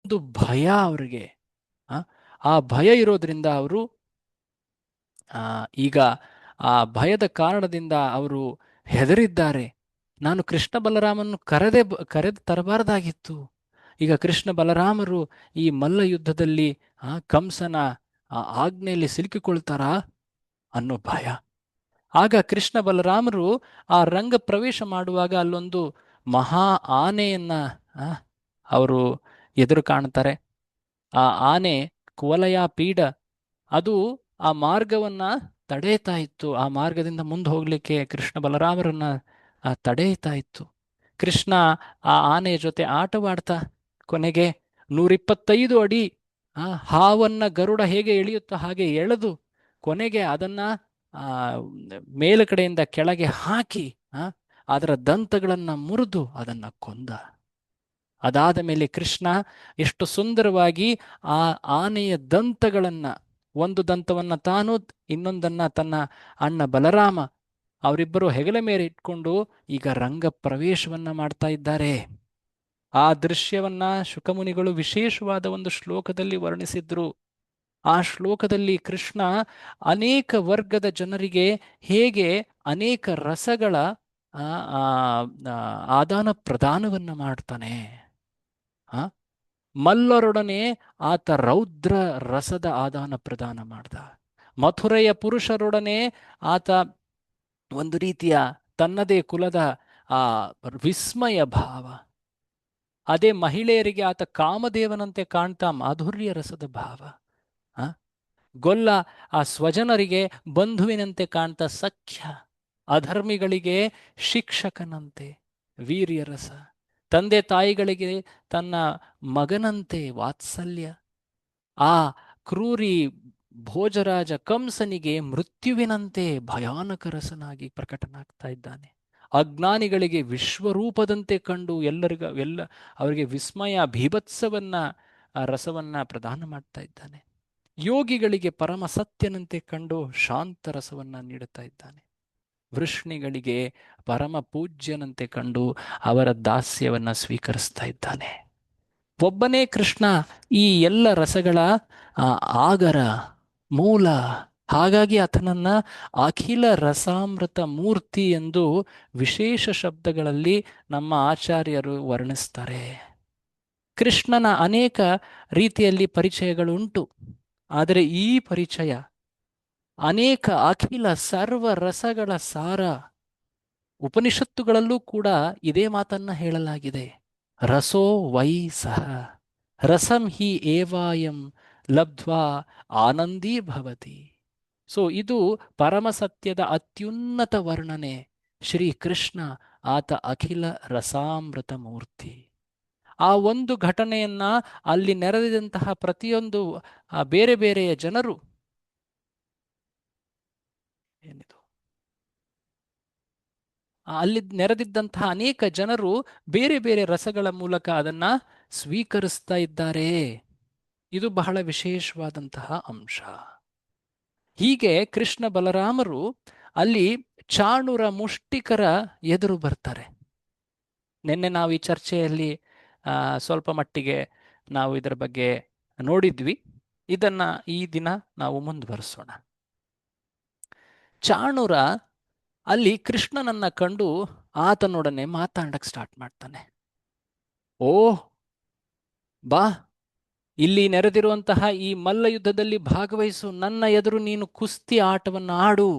ಒಂದು ಭಯ ಅವರಿಗೆ. ಆ ಭಯ ಇರೋದ್ರಿಂದ ಅವರು ಈಗ ಆ ಭಯದ ಕಾರಣದಿಂದ ಅವರು ಹೆದರಿದ್ದಾರೆ. ನಾನು ಕೃಷ್ಣ ಬಲರಾಮನ್ನು ಕರೆದು ತರಬಾರದಾಗಿತ್ತು. ಈಗ ಕೃಷ್ಣ ಬಲರಾಮರು ಈ ಮಲ್ಲ ಯುದ್ಧದಲ್ಲಿ ಕಂಸನ ಆಜ್ಞೆಯಲ್ಲಿ ಸಿಲುಕಿಕೊಳ್ತಾರಾ ಅನ್ನೋ ಭಯ. ಆಗ ಕೃಷ್ಣ ಬಲರಾಮರು ಆ ರಂಗ ಪ್ರವೇಶ ಮಾಡುವಾಗ ಅಲ್ಲೊಂದು ಮಹಾ ಆನೆಯನ್ನ ಅವರು ಎದುರು ಕಾಣ್ತಾರೆ. ಆ ಆನೆ ಕುವಲಯ ಪೀಡ, ಅದು ಆ ಮಾರ್ಗವನ್ನ ತಡೆಯುತ್ತಾ ಇತ್ತು. ಆ ಮಾರ್ಗದಿಂದ ಮುಂದೆ ಹೋಗ್ಲಿಕ್ಕೆ ಕೃಷ್ಣ ಬಲರಾಮರನ್ನ ತಡೆಯುತ್ತಾ ಇತ್ತು. ಕೃಷ್ಣ ಆ ಆನೆಯ ಜೊತೆ ಆಟವಾಡ್ತಾ ಕೊನೆಗೆ 125 ಅಡಿ ಹಾವನ್ನ ಗರುಡ ಹೇಗೆ ಎಳೆಯುತ್ತೋ ಹಾಗೆ ಎಳೆದು ಕೊನೆಗೆ ಅದನ್ನ ಮೇಲುಗಡೆಯಿಂದ ಕೆಳಗೆ ಹಾಕಿ ಅದರ ದಂತಗಳನ್ನ ಮುರಿದು ಅದನ್ನ ಕೊಂದ. ಅದಾದ ಮೇಲೆ ಕೃಷ್ಣ ಎಷ್ಟು ಸುಂದರವಾಗಿ ಆ ಆನೆಯ ದಂತಗಳನ್ನ, ಒಂದು ದಂತವನ್ನ ತಾನು, ಇನ್ನೊಂದನ್ನ ತನ್ನ ಅಣ್ಣ ಬಲರಾಮ, ಅವರಿಬ್ಬರು ಹೆಗಲ ಮೇಲೆ ಇಟ್ಕೊಂಡು ಈಗ ರಂಗ ಪ್ರವೇಶವನ್ನ ಮಾಡ್ತಾ ಇದ್ದಾರೆ. ಆ ದೃಶ್ಯವನ್ನ ಶುಕಮುನಿಗಳು ವಿಶೇಷವಾದ ಒಂದು ಶ್ಲೋಕದಲ್ಲಿ ವರ್ಣಿಸಿದ್ರು. ಆ ಶ್ಲೋಕದಲ್ಲಿ ಕೃಷ್ಣ ಅನೇಕ ವರ್ಗದ ಜನರಿಗೆ ಹೇಗೆ ಅನೇಕ ರಸಗಳ ಆದಾನ ಪ್ರದಾನವನ್ನ ಮಾಡ್ತಾನೆ. ಮಲ್ಲರೊಡನೆ ಆತ ರೌದ್ರ ರಸದ ಆದಾನ ಪ್ರದಾನ ಮಾಡ್ದ. ಮಥುರೆಯ ಪುರುಷರೊಡನೆ ಆತ ಒಂದು ರೀತಿಯ ತನ್ನದೇ ಕುಲದ ಆ ವಿಸ್ಮಯ ಭಾವ. ಅದೇ ಮಹಿಳೆಯರಿಗೆ ಆತ ಕಾಮದೇವನಂತೆ ಕಾಣ್ತಾ ಮಾಧುರ್ಯ ರಸದ ಭಾವ. ಗೊಲ್ಲ ಆ ಸ್ವಜನರಿಗೆ ಬಂಧುವಿನಂತೆ ಕಾಣ್ತಾ ಸಖ್ಯ, ಅಧರ್ಮಿಗಳಿಗೆ ಶಿಕ್ಷಕನಂತೆ ವೀರ್ಯರಸ, ತಂದೆ ತಾಯಿಗಳಿಗೆ ತನ್ನ ಮಗನಂತೆ ವಾತ್ಸಲ್ಯ, ಆ ಕ್ರೂರಿ ಭೋಜರಾಜ ಕಂಸನಿಗೆ ಮೃತ್ಯುವಿನಂತೆ ಭಯಾನಕ ರಸನಾಗಿ ಪ್ರಕಟನಾಗ್ತಾ ಇದ್ದಾನೆ. ಅಜ್ಞಾನಿಗಳಿಗೆ ವಿಶ್ವರೂಪದಂತೆ ಕಂಡು ಅವರಿಗೆ ವಿಸ್ಮಯ ಭೀಭತ್ಸವನ್ನ ರಸವನ್ನ ಪ್ರದಾನ ಮಾಡ್ತಾ ಇದ್ದಾನೆ. ಯೋಗಿಗಳಿಗೆ ಪರಮ ಸತ್ಯನಂತೆ ಕಂಡು ಶಾಂತ ರಸವನ್ನ ನೀಡುತ್ತಾ ಇದ್ದಾನೆ. ವೃಷ್ಣಿಗಳಿಗೆ ಪರಮ ಪೂಜ್ಯನಂತೆ ಕಂಡು ಅವರ ದಾಸ್ಯವನ್ನ ಸ್ವೀಕರಿಸ್ತಾ ಇದ್ದಾನೆ. ಒಬ್ಬನೇ ಕೃಷ್ಣ ಈ ಎಲ್ಲ ರಸಗಳ ಆಗರ, ಮೂಲ. ಹಾಗಾಗಿ ಆತನನ್ನ ಅಖಿಲ ರಸಾಮೃತ ಮೂರ್ತಿ ಎಂದು ವಿಶೇಷ ಶಬ್ದಗಳಲ್ಲಿ ನಮ್ಮ ಆಚಾರ್ಯರು ವರ್ಣಿಸ್ತಾರೆ. ಕೃಷ್ಣನ ಅನೇಕ ರೀತಿಯಲ್ಲಿ ಪರಿಚಯಗಳುಂಟು. ಆದರೆ ಈ ಪರಿಚಯ ಅನೇಕ ಅಖಿಲ ಸರ್ವ ರಸಗಳ ಸಾರ. ಉಪನಿಷತ್ತುಗಳಲ್ಲೂ ಕೂಡ ಇದೇ ಮಾತನ್ನ ಹೇಳಲಾಗಿದೆ. ರಸೋ ವೈ ಸಹ ರಸಂ ಹಿ ಏವಾಯಂ ಲಬ್ಧ್ವಾ ಆನಂದೀ ಭವತಿ. ಸೊ ಇದು ಪರಮಸತ್ಯದ ಅತ್ಯುನ್ನತ ವರ್ಣನೆ. ಶ್ರೀಕೃಷ್ಣ ಆತ ಅಖಿಲ ರಸಾಮೃತ ಮೂರ್ತಿ. ಆ ಒಂದು ಘಟನೆಯನ್ನ ಅಲ್ಲಿ ನೆರೆದಿದ್ದಂತಹ ಪ್ರತಿಯೊಂದು ಬೇರೆ ಬೇರೆಯ ಜನರು, ಏನಿದು ಅಲ್ಲಿ ನೆರೆದಿದ್ದಂತಹ ಅನೇಕ ಜನರು ಬೇರೆ ಬೇರೆ ರಸಗಳ ಮೂಲಕ ಅದನ್ನ ಸ್ವೀಕರಿಸ್ತಾ ಇದ್ದಾರೆ. ಇದು ಬಹಳ ವಿಶೇಷವಾದಂತಹ ಅಂಶ. ಹೀಗೆ ಕೃಷ್ಣ ಬಲರಾಮರು ಅಲ್ಲಿ ಚಾಣೂರ ಮುಷ್ಟಿಕರ ಎದುರು ಬರ್ತಾರೆ. ನಿನ್ನೆ ನಾವು ಈ ಚರ್ಚೆಯಲ್ಲಿ ಸ್ವಲ್ಪ ಮಟ್ಟಿಗೆ ನಾವು ಇದರ ಬಗ್ಗೆ ನೋಡಿದ್ವಿ. ಇದನ್ನ ಈ ದಿನ ನಾವು ಮುಂದುವರಿಸೋಣ. ಚಾಣೂರ ಅಲ್ಲಿ ಕೃಷ್ಣನನ್ನ ಕಂಡು ಆತನೊಡನೆ ಮಾತಾಡಕ್ ಸ್ಟಾರ್ಟ್ ಮಾಡ್ತಾನೆ. ಓ ಬಾ, ಇಲ್ಲಿ ನೆರೆದಿರುವಂತಹ ಈ ಮಲ್ಲ ಯುದ್ಧದಲ್ಲಿ ಭಾಗವಹಿಸು, ನನ್ನ ಎದುರು ನೀನು ಕುಸ್ತಿ ಆಟವನ್ನು ಆಡು.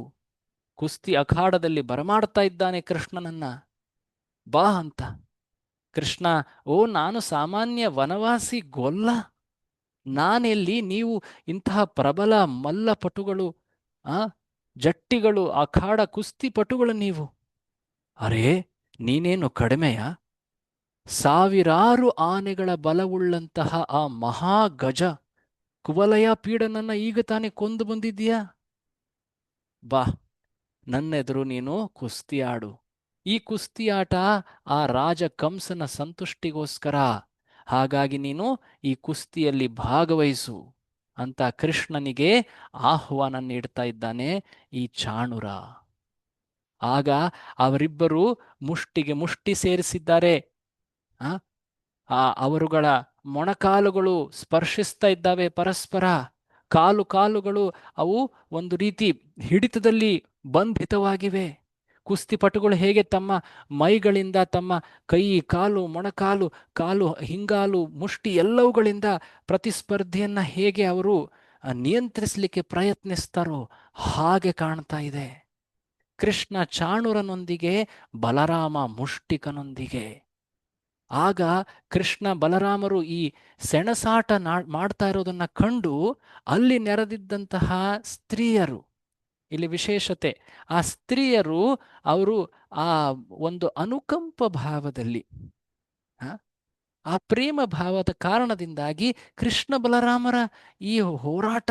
ಕುಸ್ತಿ ಅಖಾಡದಲ್ಲಿ ಬರಮಾಡ್ತಾ ಇದ್ದಾನೆ ಕೃಷ್ಣನನ್ನ, ಬಾ ಅಂತ. ಕೃಷ್ಣ, ಓ ನಾನು ಸಾಮಾನ್ಯ ವನವಾಸಿ ಗೊಲ್ಲ, ನಾನೆಲ್ಲಿ, ನೀವು ಇಂತಹ ಪ್ರಬಲ ಮಲ್ಲಪಟುಗಳು, ಜಟ್ಟಿಗಳು, ಅಖಾಡ ಕುಸ್ತಿಪಟುಗಳು ನೀವು. ಅರೇ ನೀನೇನು ಕಡಿಮೆಯ? ಸಾವಿರಾರು ಆನೆಗಳ ಬಲವುಳ್ಳಂತಹ ಆ ಮಹಾಗಜ ಕುವಲಯ ಪೀಡನನ್ನ ಈಗ ತಾನೇ ಕೊಂದು ಬಂದಿದ್ದೀಯಾ? ಬಾ, ನನ್ನೆದುರು ನೀನು ಕುಸ್ತಿ ಆಡು. ಈ ಕುಸ್ತಿಯಾಟ ಆ ರಾಜ ಕಂಸನ ಸಂತುಷ್ಟಿಗೋಸ್ಕರ, ಹಾಗಾಗಿ ನೀನು ಈ ಕುಸ್ತಿಯಲ್ಲಿ ಭಾಗವಹಿಸು ಅಂತ ಕೃಷ್ಣನಿಗೆ ಆಹ್ವಾನ ನೀಡ್ತಾ ಇದ್ದಾನೆ ಈ ಚಾಣೂರ. ಆಗ ಅವರಿಬ್ಬರು ಮುಷ್ಟಿಗೆ ಮುಷ್ಟಿ ಸೇರಿಸಿದ್ದಾರೆ. ಅವರುಗಳ ಮೊಣಕಾಲುಗಳು ಸ್ಪರ್ಶಿಸ್ತಾ ಇದ್ದಾವೆ ಪರಸ್ಪರ. ಕಾಲು ಕಾಲುಗಳು ಅವು ಒಂದು ರೀತಿ ಹಿಡಿತದಲ್ಲಿ ಬಂಧಿತವಾಗಿವೆ. ಕುಸ್ತಿಪಟುಗಳು ಹೇಗೆ ತಮ್ಮ ಮೈಗಳಿಂದ, ತಮ್ಮ ಕೈ, ಕಾಲು, ಮೊಣಕಾಲು, ಕಾಲು, ಹಿಂಗಾಲು, ಮುಷ್ಟಿ ಎಲ್ಲವುಗಳಿಂದ ಪ್ರತಿಸ್ಪರ್ಧಿಯನ್ನ ಹೇಗೆ ಅವರು ನಿಯಂತ್ರಿಸಲಿಕ್ಕೆ ಪ್ರಯತ್ನಿಸ್ತಾರೋ ಹಾಗೆ ಕಾಣ್ತಾ ಇದೆ. ಕೃಷ್ಣ ಚಾಣೂರನೊಂದಿಗೆ, ಬಲರಾಮ ಮುಷ್ಟಿಕನೊಂದಿಗೆ. ಆಗ ಕೃಷ್ಣ ಬಲರಾಮರು ಈ ಸೆಣಸಾಟ ಮಾಡ್ತಾ ಇರೋದನ್ನ ಕಂಡು ಅಲ್ಲಿ ನೆರೆದಿದ್ದಂತಹ ಸ್ತ್ರೀಯರು, ಇಲ್ಲಿ ವಿಶೇಷತೆ, ಆ ಸ್ತ್ರೀಯರು ಅವರು ಆ ಒಂದು ಅನುಕಂಪ ಭಾವದಲ್ಲಿ, ಆ ಪ್ರೇಮ ಭಾವದ ಕಾರಣದಿಂದಾಗಿ ಕೃಷ್ಣ ಬಲರಾಮರ ಈ ಹೋರಾಟ,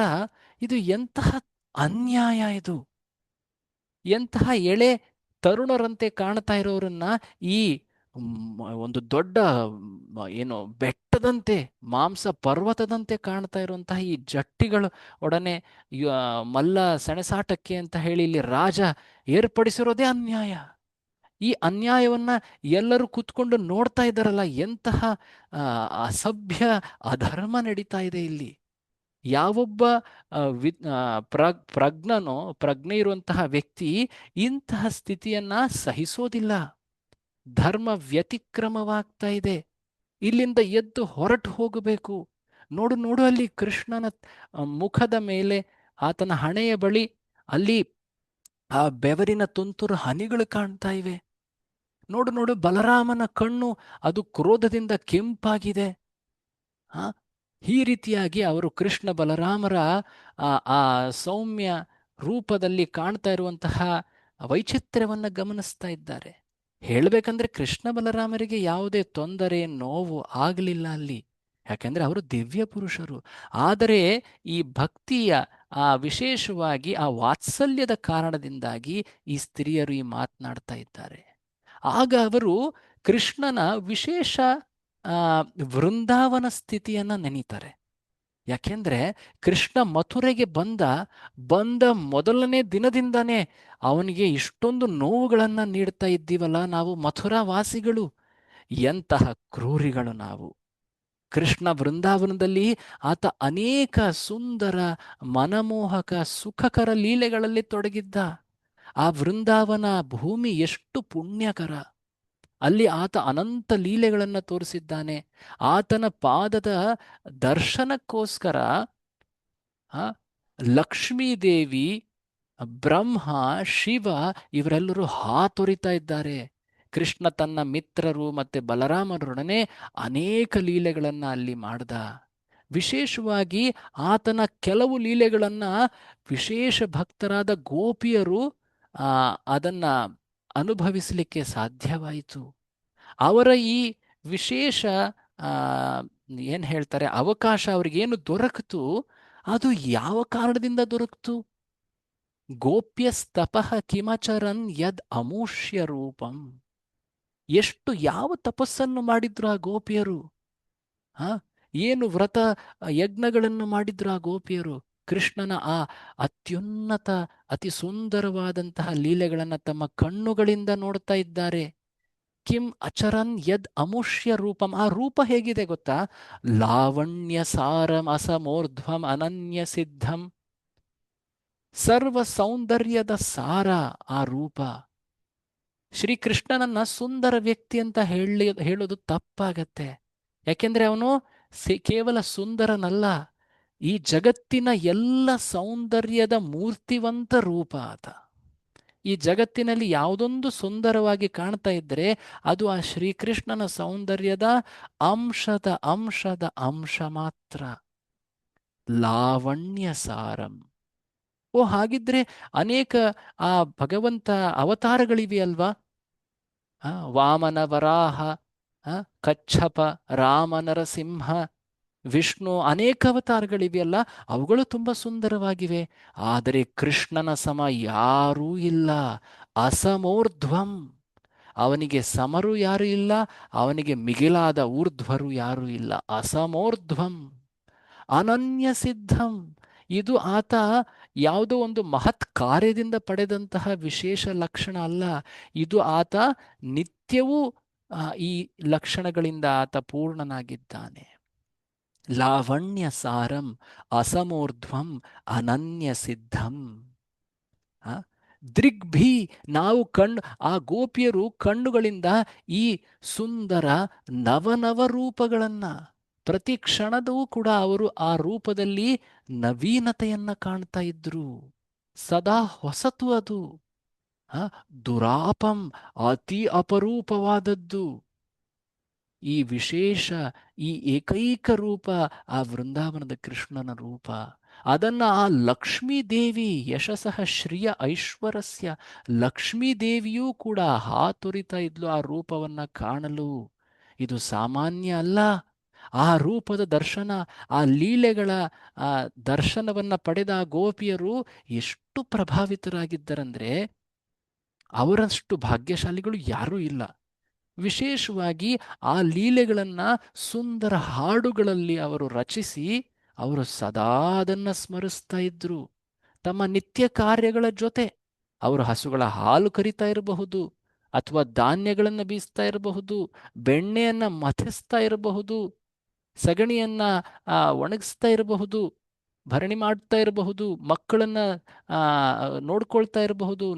ಇದು ಎಂತಹ ಅನ್ಯಾಯ, ಇದು ಎಂತಹ ಎಳೆ ತರುಣರಂತೆ ಕಾಣ್ತಾ ಇರೋರನ್ನ ಈ ಒಂದು ದೊಡ್ಡ ಏನು ಬೆಟ್ಟದಂತೆ, ಮಾಂಸ ಪರ್ವತದಂತೆ ಕಾಣ್ತಾ ಇರುವಂತಹ ಈ ಜಟ್ಟಿಗಳು ಒಡನೆ ಮಲ್ಲ ಸೆಣಸಾಟಕ್ಕೆ ಅಂತ ಹೇಳಿ ಇಲ್ಲಿ ರಾಜ ಏರ್ಪಡಿಸಿರೋದೇ ಅನ್ಯಾಯ. ಈ ಅನ್ಯಾಯವನ್ನ ಎಲ್ಲರೂ ಕೂತ್ಕೊಂಡು ನೋಡ್ತಾ ಇದ್ದಾರಲ್ಲ, ಎಂತಹ ಅಸಭ್ಯ ಅಧರ್ಮ ನಡೀತಾ ಇದೆ ಇಲ್ಲಿ. ಯಾವೊಬ್ಬ ಪ್ರಜ್ಞೆ ಇರುವಂತಹ ವ್ಯಕ್ತಿ ಇಂತಹ ಸ್ಥಿತಿಯನ್ನ ಸಹಿಸೋದಿಲ್ಲ. ಧರ್ಮ ವ್ಯತಿಕ್ರಮವಾಗ್ತಾ ಇದೆ, ಇಲ್ಲಿಂದ ಎದ್ದು ಹೊರಟು ಹೋಗಬೇಕು. ನೋಡು ನೋಡು, ಅಲ್ಲಿ ಕೃಷ್ಣನ ಮುಖದ ಮೇಲೆ, ಆತನ ಹಣೆಯ ಬಳಿ ಅಲ್ಲಿ ಆ ಬೆವರಿನ ತುಂತುರು ಹನಿಗಳು ಕಾಣ್ತಾ ಇವೆ. ನೋಡು ನೋಡು, ಬಲರಾಮನ ಕಣ್ಣು ಅದು ಕ್ರೋಧದಿಂದ ಕೆಂಪಾಗಿದೆ. ಈ ರೀತಿಯಾಗಿ ಅವರು ಕೃಷ್ಣ ಬಲರಾಮರ ಆ ಸೌಮ್ಯ ರೂಪದಲ್ಲಿ ಕಾಣ್ತಾ ಇರುವಂತಹ ವೈಚಿತ್ರ್ಯವನ್ನು ಗಮನಿಸ್ತಾ ಇದ್ದಾರೆ. ಹೇಳಬೇಕಂದ್ರೆ ಕೃಷ್ಣ ಬಲರಾಮರಿಗೆ ಯಾವುದೇ ತೊಂದರೆ, ನೋವು ಆಗಲಿಲ್ಲ ಅಲ್ಲಿ, ಯಾಕೆಂದ್ರೆ ಅವರು ದಿವ್ಯ ಪುರುಷರು. ಆದರೆ ಈ ಭಕ್ತಿಯ ವಿಶೇಷವಾಗಿ ಆ ವಾತ್ಸಲ್ಯದ ಕಾರಣದಿಂದಾಗಿ ಈ ಸ್ತ್ರೀಯರು ಈ ಮಾತನಾಡ್ತಾ ಇದ್ದಾರೆ. ಆಗ ಅವರು ಕೃಷ್ಣನ ವಿಶೇಷ ವೃಂದಾವನ ಸ್ಥಿತಿಯನ್ನ ನೆನೀತಾರೆ. ಯಾಕೆಂದ್ರೆ ಕೃಷ್ಣ ಮಥುರೆಗೆ ಬಂದ ಮೊದಲನೇ ದಿನದಿಂದಾನೇ ಅವನಿಗೆ ಇಷ್ಟೊಂದು ನೋವುಗಳನ್ನ ನೀಡ್ತಾ ಇದ್ದೀವಲ್ಲ ನಾವು ಮಥುರಾ ವಾಸಿಗಳು, ಎಂತಹ ಕ್ರೂರಿಗಳು ನಾವು. ಕೃಷ್ಣ ವೃಂದಾವನದಲ್ಲಿ ಆತ ಅನೇಕ ಸುಂದರ, ಮನಮೋಹಕ, ಸುಖಕರ ಲೀಲೆಗಳಲ್ಲಿ ತೊಡಗಿದ್ದ. ಆ ವೃಂದಾವನ ಭೂಮಿ ಎಷ್ಟು ಪುಣ್ಯಕರ, ಅಲ್ಲಿ ಆತ ಅನಂತ ಲೀಲೆಗಳನ್ನು ತೋರಿಸಿದ್ದಾನೆ. ಆತನ ಪಾದದ ದರ್ಶನಕ್ಕೋಸ್ಕರ ಲಕ್ಷ್ಮೀದೇವಿ, ಬ್ರಹ್ಮ, ಶಿವ ಇವರೆಲ್ಲರೂ ಹಾತೊರಿತಾ ಇದ್ದಾರೆ. ಕೃಷ್ಣ ತನ್ನ ಮಿತ್ರರು ಮತ್ತೆ ಬಲರಾಮರೊಡನೆ ಅನೇಕ ಲೀಲೆಗಳನ್ನ ಅಲ್ಲಿ ಮಾಡ್ದ. ವಿಶೇಷವಾಗಿ ಆತನ ಕೆಲವು ಲೀಲೆಗಳನ್ನ ವಿಶೇಷ ಭಕ್ತರಾದ ಗೋಪಿಯರು ಅದನ್ನ ಅನುಭವಿಸಲಿಕ್ಕೆ ಸಾಧ್ಯವಾಯಿತು. ಅವರ ಈ ವಿಶೇಷ ಏನ್ ಹೇಳ್ತಾರೆ ಅವಕಾಶ ಅವ್ರಿಗೇನು ದೊರಕಿತು, ಅದು ಯಾವ ಕಾರಣದಿಂದ ದೊರಕಿತು? ಗೋಪ್ಯಸ್ತಪಃ ಕಿಮಚರನ್ ಯದ್ ಅಮೂಷ್ಯ ರೂಪಂ. ಎಷ್ಟು ಯಾವ ತಪಸ್ಸನ್ನು ಮಾಡಿದ್ರು ಆ ಗೋಪಿಯರು, ಏನು ವ್ರತ ಯಜ್ಞಗಳನ್ನು ಮಾಡಿದ್ರು ಆ ಗೋಪಿಯರು. ಕೃಷ್ಣನ ಆ ಅತ್ಯುನ್ನತ ಅತಿ ಸುಂದರವಾದಂತಹ ಲೀಲೆಗಳನ್ನ ತಮ್ಮ ಕಣ್ಣುಗಳಿಂದ ನೋಡ್ತಾ ಇದ್ದಾರೆ. ಕಿಂ ಅಚರನ್ ಯದ್ ಅಮುಷ್ಯ ರೂಪಂ. ಆ ರೂಪ ಹೇಗಿದೆ ಗೊತ್ತಾ? ಲಾವಣ್ಯ ಸಾರಂ ಅಸಮೋರ್ಧ್ವಂ ಅನನ್ಯ ಸಿದ್ಧಂ. ಸರ್ವ ಸೌಂದರ್ಯದ ಸಾರ ಆ ರೂಪ. ಶ್ರೀಕೃಷ್ಣನನ್ನ ಸುಂದರ ವ್ಯಕ್ತಿ ಅಂತ ಹೇಳೋದು ತಪ್ಪಾಗತ್ತೆ. ಯಾಕೆಂದ್ರೆ ಅವನು ಕೇವಲ ಸುಂದರನಲ್ಲ, ಈ ಜಗತ್ತಿನ ಎಲ್ಲ ಸೌಂದರ್ಯದ ಮೂರ್ತಿವಂತ ರೂಪ ಆತ. ಈ ಜಗತ್ತಿನಲ್ಲಿ ಯಾವುದೊಂದು ಸುಂದರವಾಗಿ ಕಾಣ್ತಾ ಇದ್ರೆ ಅದು ಆ ಶ್ರೀಕೃಷ್ಣನ ಸೌಂದರ್ಯದ ಅಂಶದ ಅಂಶ ಮಾತ್ರ. ಲಾವಣ್ಯ ಸಾರಂ. ಹಾಗಿದ್ರೆ ಅನೇಕ ಆ ಭಗವಂತ ಅವತಾರಗಳಿವೆ ಅಲ್ವಾ? ವಾಮನ, ವರಾಹ, ಕಚ್ಛಪ, ರಾಮ, ನರಸಿಂಹ, ವಿಷ್ಣು, ಅನೇಕ ಅವತಾರಗಳಿವೆಯಲ್ಲ, ಅವುಗಳು ತುಂಬ ಸುಂದರವಾಗಿವೆ. ಆದರೆ ಕೃಷ್ಣನ ಸಮ ಯಾರೂ ಇಲ್ಲ. ಅಸಮೋರ್ಧ್ವಂ. ಅವನಿಗೆ ಸಮರು ಯಾರು ಇಲ್ಲ, ಅವನಿಗೆ ಮಿಗಿಲಾದ ಊರ್ಧ್ವರು ಯಾರೂ ಇಲ್ಲ. ಅಸಮೋರ್ಧ್ವಂ ಅನನ್ಯ ಸಿದ್ಧಂ. ಇದು ಆತ ಯಾವುದೋ ಒಂದು ಮಹತ್ ಕಾರ್ಯದಿಂದ ಪಡೆದಂತಹ ವಿಶೇಷ ಲಕ್ಷಣ ಅಲ್ಲ. ಇದು ಆತ ನಿತ್ಯವೂ ಈ ಲಕ್ಷಣಗಳಿಂದ ಆತ ಪೂರ್ಣನಾಗಿದ್ದಾನೆ. ಲಾವಣ್ಯ ಸಾರಂ ಅಸಮೂರ್ಧ್ವಂ ಅನನ್ಯ ಸಿದ್ಧಂ. ಆ? ದೃಗ್ಭಿ, ನಾವು ಆ ಗೋಪಿಯರು ಕಣ್ಣುಗಳಿಂದ ಈ ಸುಂದರ ನವನವ ರೂಪಗಳನ್ನ ಪ್ರತಿ ಕ್ಷಣದೂ ಕೂಡ ಅವರು ಆ ರೂಪದಲ್ಲಿ ನವೀನತೆಯನ್ನ ಕಾಣ್ತಾ ಇದ್ರು. ಸದಾ ಹೊಸತು ಅದು. ಆ, ದುರಾಪಂ, ಅತಿ ಅಪರೂಪವಾದದ್ದು. ಈ ವಿಶೇಷ, ಈ ಏಕೈಕ ರೂಪ ಆ ವೃಂದಾವನದ ಕೃಷ್ಣನ ರೂಪ. ಅದನ್ನ ಆ ಲಕ್ಷ್ಮೀ ದೇವಿ, ಯಶಸಃ ಶ್ರಿಯ ಐಶ್ವರಸ್ಯ, ಲಕ್ಷ್ಮೀ ದೇವಿಯೂ ಕೂಡ ಹಾತೊರಿತಾ ಇದ್ಲು ಆ ರೂಪವನ್ನ ಕಾಣಲು. ಇದು ಸಾಮಾನ್ಯ ಅಲ್ಲ. ಆ ರೂಪದ ದರ್ಶನ, ಆ ಲೀಲೆಗಳ ಆ ದರ್ಶನವನ್ನ ಪಡೆದ ಆ ಗೋಪಿಯರು ಎಷ್ಟು ಪ್ರಭಾವಿತರಾಗಿದ್ದರಂದ್ರೆ ಅವರಷ್ಟು ಭಾಗ್ಯಶಾಲಿಗಳು ಯಾರೂ ಇಲ್ಲ. ವಿಶೇಷವಾಗಿ ಆ ಲೀಲೆಗಳನ್ನ ಸುಂದರ ಹಾಡುಗಳಲ್ಲಿ ಅವರು ರಚಿಸಿ ಅವರು ಸದಾ ಅದನ್ನ ಸ್ಮರಿಸ್ತಾ ಇದ್ರು. ತಮ್ಮ ನಿತ್ಯ ಕಾರ್ಯಗಳ ಜೊತೆ ಅವರು ಹಸುಗಳ ಹಾಲು ಕರಿತಾ ಇರಬಹುದು, ಅಥವಾ ಧಾನ್ಯಗಳನ್ನು ಬೀಸ್ತಾ ಇರಬಹುದು, ಬೆಣ್ಣೆಯನ್ನ ಮಥಿಸ್ತಾ ಇರಬಹುದು, ಸಗಣಿಯನ್ನ ಒಣಗಿಸ್ತಾ ಇರಬಹುದು, ಭರಣಿ ಮಾಡ್ತಾ ಇರಬಹುದು, ಮಕ್ಕಳನ್ನ ನೋಡ್ಕೊಳ್ತಾ ಇರಬಹುದು,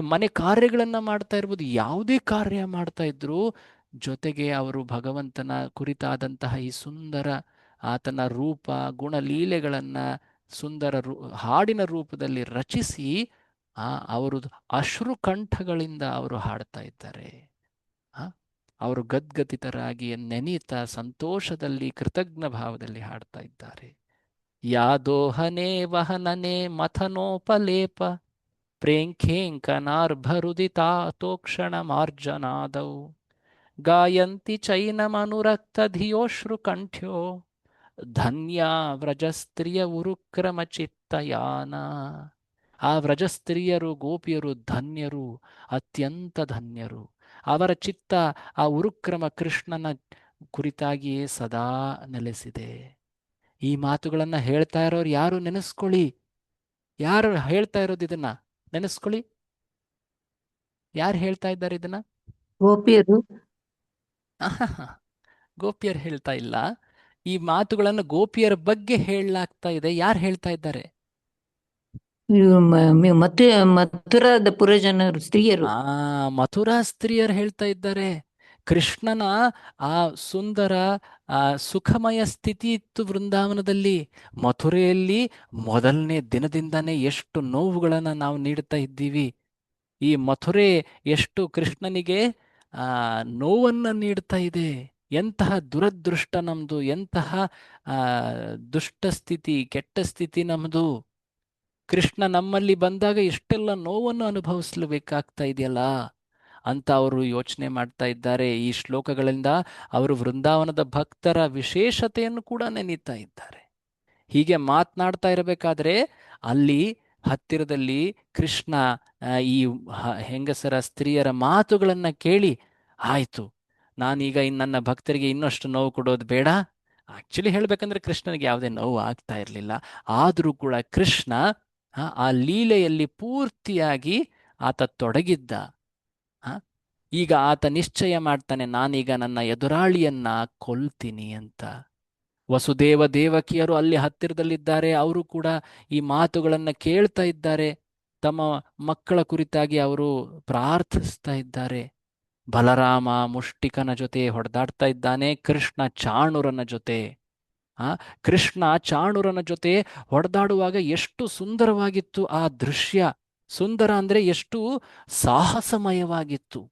ಮನೆ ಕಾರ್ಯಗಳನ್ನ ಮಾಡ್ತಾ ಇರಬಹುದು. ಯಾವುದೇ ಕಾರ್ಯ ಮಾಡ್ತಾ ಇದ್ರು ಜೊತೆಗೆ ಅವರು ಭಗವಂತನ ಕುರಿತಾದಂತಹ ಈ ಸುಂದರ ಆತನ ರೂಪ ಗುಣಲೀಲೆಗಳನ್ನ ಸುಂದರ ಹಾಡಿನ ರೂಪದಲ್ಲಿ ರಚಿಸಿ ಅವರು ಅಶ್ರುಕಂಠಗಳಿಂದ ಅವರು ಹಾಡ್ತಾ ಇದ್ದಾರೆ. ಅವರು ಗದ್ಗದಿತರಾಗಿ ನೆನೀತಾ ಸಂತೋಷದಲ್ಲಿ ಕೃತಜ್ಞ ಭಾವದಲ್ಲಿ ಹಾಡ್ತಾ ಇದ್ದಾರೆ. ಯಾದೋಹನೆ ವಹನನೆ ಮಥನೋಪಲೇಪ ಪ್ರೇಂಖೇಂಕನಾರ್ಭರುದಿತಾತೋಕ್ಷಣ ಮಾರ್ಜನಾದೌ ಗಾಯಂತಿ ಚೈನಮನುರಕ್ತ ಧಿಯೋಶ್ರುಕಂಠ್ಯೋ ಧನ್ಯಾ ವ್ರಜಸ್ತ್ರೀಯ ಉರುಕ್ರಮ ಚಿತ್ತಯಾನ. ಆ ವ್ರಜಸ್ತ್ರೀಯರು ಗೋಪಿಯರು ಧನ್ಯರು, ಅತ್ಯಂತ ಧನ್ಯರು. ಅವರ ಚಿತ್ತ ಆ ಉರುಕ್ರಮ ಕೃಷ್ಣನ ಕುರಿತಾಗಿಯೇ ಸದಾ ನೆಲೆಸಿದೆ. ಈ ಮಾತುಗಳನ್ನ ಹೇಳ್ತಾ ಇರೋರು ಯಾರು ನೆನೆಸ್ಕೊಳ್ಳಿ. ಯಾರು ಹೇಳ್ತಾ ಇರೋದು ಇದನ್ನ ನೆನೆಸ್ಕೊಳ್ಳಿ. ಯಾರು ಹೇಳ್ತಾ ಇದ್ದಾರೆ ಇದನ್ನ? ಗೋಪಿಯರು. ಗೋಪಿಯರು ಹೇಳ್ತಾ ಇಲ್ಲ. ಈ ಮಾತುಗಳನ್ನು ಗೋಪಿಯರ ಬಗ್ಗೆ ಹೇಳಲಾಗ್ತಾ ಇದೆ. ಯಾರು ಹೇಳ್ತಾ ಇದ್ದಾರೆ? ಮಥುರಾದ ಪುರಜನರು, ಸ್ತ್ರೀಯರು. ಮಥುರಾ ಸ್ತ್ರೀಯರು ಹೇಳ್ತಾ ಇದ್ದಾರೆ. ಕೃಷ್ಣನ ಆ ಸುಂದರ ಸುಖಮಯ ಸ್ಥಿತಿ ಇತ್ತು ವೃಂದಾವನದಲ್ಲಿ. ಮಥುರೆಯಲ್ಲಿ ಮೊದಲನೇ ದಿನದಿಂದಾನೇ ಎಷ್ಟು ನೋವುಗಳನ್ನ ನಾವು ನೀಡ್ತಾ ಇದ್ದೀವಿ. ಈ ಮಥುರೆ ಎಷ್ಟು ಕೃಷ್ಣನಿಗೆ ನೋವನ್ನ ನೀಡ್ತಾ ಇದೆ. ಎಂತಹ ದುರದೃಷ್ಟ ನಮ್ದು, ಎಂತಹ ದುಷ್ಟ ಸ್ಥಿತಿ, ಕೆಟ್ಟ ಸ್ಥಿತಿ ನಮ್ದು. ಕೃಷ್ಣ ನಮ್ಮಲ್ಲಿ ಬಂದಾಗ ಎಷ್ಟೆಲ್ಲ ನೋವನ್ನು ಅನುಭವಿಸಬೇಕಾಗ್ತಾ ಇದೆಯಲ್ಲ ಅಂತ ಅವರು ಯೋಚನೆ ಮಾಡ್ತಾ ಇದ್ದಾರೆ. ಈ ಶ್ಲೋಕಗಳಿಂದ ಅವರು ವೃಂದಾವನದ ಭಕ್ತರ ವಿಶೇಷತೆಯನ್ನು ಕೂಡ ನೆನೀತಾ ಇದ್ದಾರೆ. ಹೀಗೆ ಮಾತನಾಡ್ತಾ ಇರಬೇಕಾದ್ರೆ ಅಲ್ಲಿ ಹತ್ತಿರದಲ್ಲಿ ಕೃಷ್ಣ ಈ ಹೆಂಗಸರ ಸ್ತ್ರೀಯರ ಮಾತುಗಳನ್ನ ಕೇಳಿ, ಆಯ್ತು, ನಾನೀಗ ನನ್ನ ಭಕ್ತರಿಗೆ ಇನ್ನಷ್ಟು ನೋವು ಕೊಡೋದು ಬೇಡ. ಆಕ್ಚುಲಿ ಹೇಳ್ಬೇಕಂದ್ರೆ ಕೃಷ್ಣನಿಗೆ ಯಾವುದೇ ನೋವು ಆಗ್ತಾ ಇರಲಿಲ್ಲ. ಆದರೂ ಕೂಡ ಕೃಷ್ಣ ಆ ಲೀಲೆಯಲ್ಲಿ ಪೂರ್ತಿಯಾಗಿ ಆತ ತೊಡಗಿದ್ದ. ಈಗ ಆತ ನಿಶ್ಚಯ ಮಾಡ್ತಾನೆ, ನಾನೀಗ ನನ್ನ ಎದುರಾಳಿಯನ್ನ ಕೊಲ್ತೀನಿ ಅಂತ. ವಸುದೇವ ದೇವಕಿಯರು ಅಲ್ಲಿ ಹತ್ತಿರದಲ್ಲಿದ್ದಾರೆ. ಅವರು ಕೂಡ ಈ ಮಾತುಗಳನ್ನ ಕೇಳ್ತಾ ಇದ್ದಾರೆ. ತಮ್ಮ ಮಕ್ಕಳ ಕುರಿತಾಗಿ ಅವರು ಪ್ರಾರ್ಥಿಸ್ತಾ ಇದ್ದಾರೆ. ಬಲರಾಮ ಮುಷ್ಟಿಕನ ಜೊತೆ ಹೊಡೆದಾಡ್ತಾ ಇದ್ದಾನೆ, ಕೃಷ್ಣ ಚಾಣೂರನ ಜೊತೆ. ಕೃಷ್ಣ ಚಾಣೂರನ ಜೊತೆ ಹೊಡೆದಾಡುವಾಗ ಎಷ್ಟು ಸುಂದರವಾಗಿತ್ತು ಆ ದೃಶ್ಯ. ಸುಂದರ ಅಂದ್ರೆ ಎಷ್ಟು ಸಾಹಸಮಯವಾಗಿತ್ತು.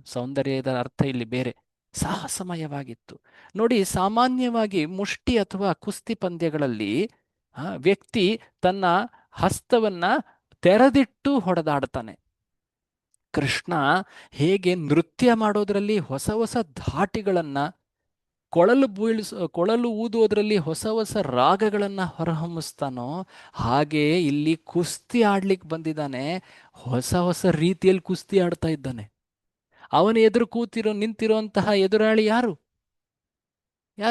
ಸೌಂದರ್ಯದ ಅರ್ಥ ಇಲ್ಲಿ ಬೇರೆ, ಸಾಹಸಮಯವಾಗಿತ್ತು. ನೋಡಿ, ಸಾಮಾನ್ಯವಾಗಿ ಮುಷ್ಟಿ ಅಥವಾ ಕುಸ್ತಿ ಪಂದ್ಯಗಳಲ್ಲಿ ವ್ಯಕ್ತಿ ತನ್ನ ಹಸ್ತವನ್ನ ತೆರೆದಿಟ್ಟು ಹೊಡೆದಾಡ್ತಾನೆ. ಕೃಷ್ಣ ಹೇಗೆ ನೃತ್ಯ ಮಾಡೋದ್ರಲ್ಲಿ ಹೊಸ ಹೊಸ ಧಾಟಿಗಳನ್ನ, ಕೊಳಲು ಊದುವುದರಲ್ಲಿ ಹೊಸ ಹೊಸ ರಾಗಗಳನ್ನ ಹೊರಹೊಮ್ಮಿಸ್ತಾನೋ, ಹಾಗೆ ಇಲ್ಲಿ ಕುಸ್ತಿ ಆಡ್ಲಿಕ್ಕೆ ಬಂದಿದ್ದಾನೆ. ಹೊಸ ಹೊಸ ರೀತಿಯಲ್ಲಿ ಕುಸ್ತಿ ಆಡ್ತಾ ಇದ್ದಾನೆ. ಅವನ ಎದುರು ನಿಂತಿರುವಂತಹ ಎದುರಾಳಿ ಯಾರು?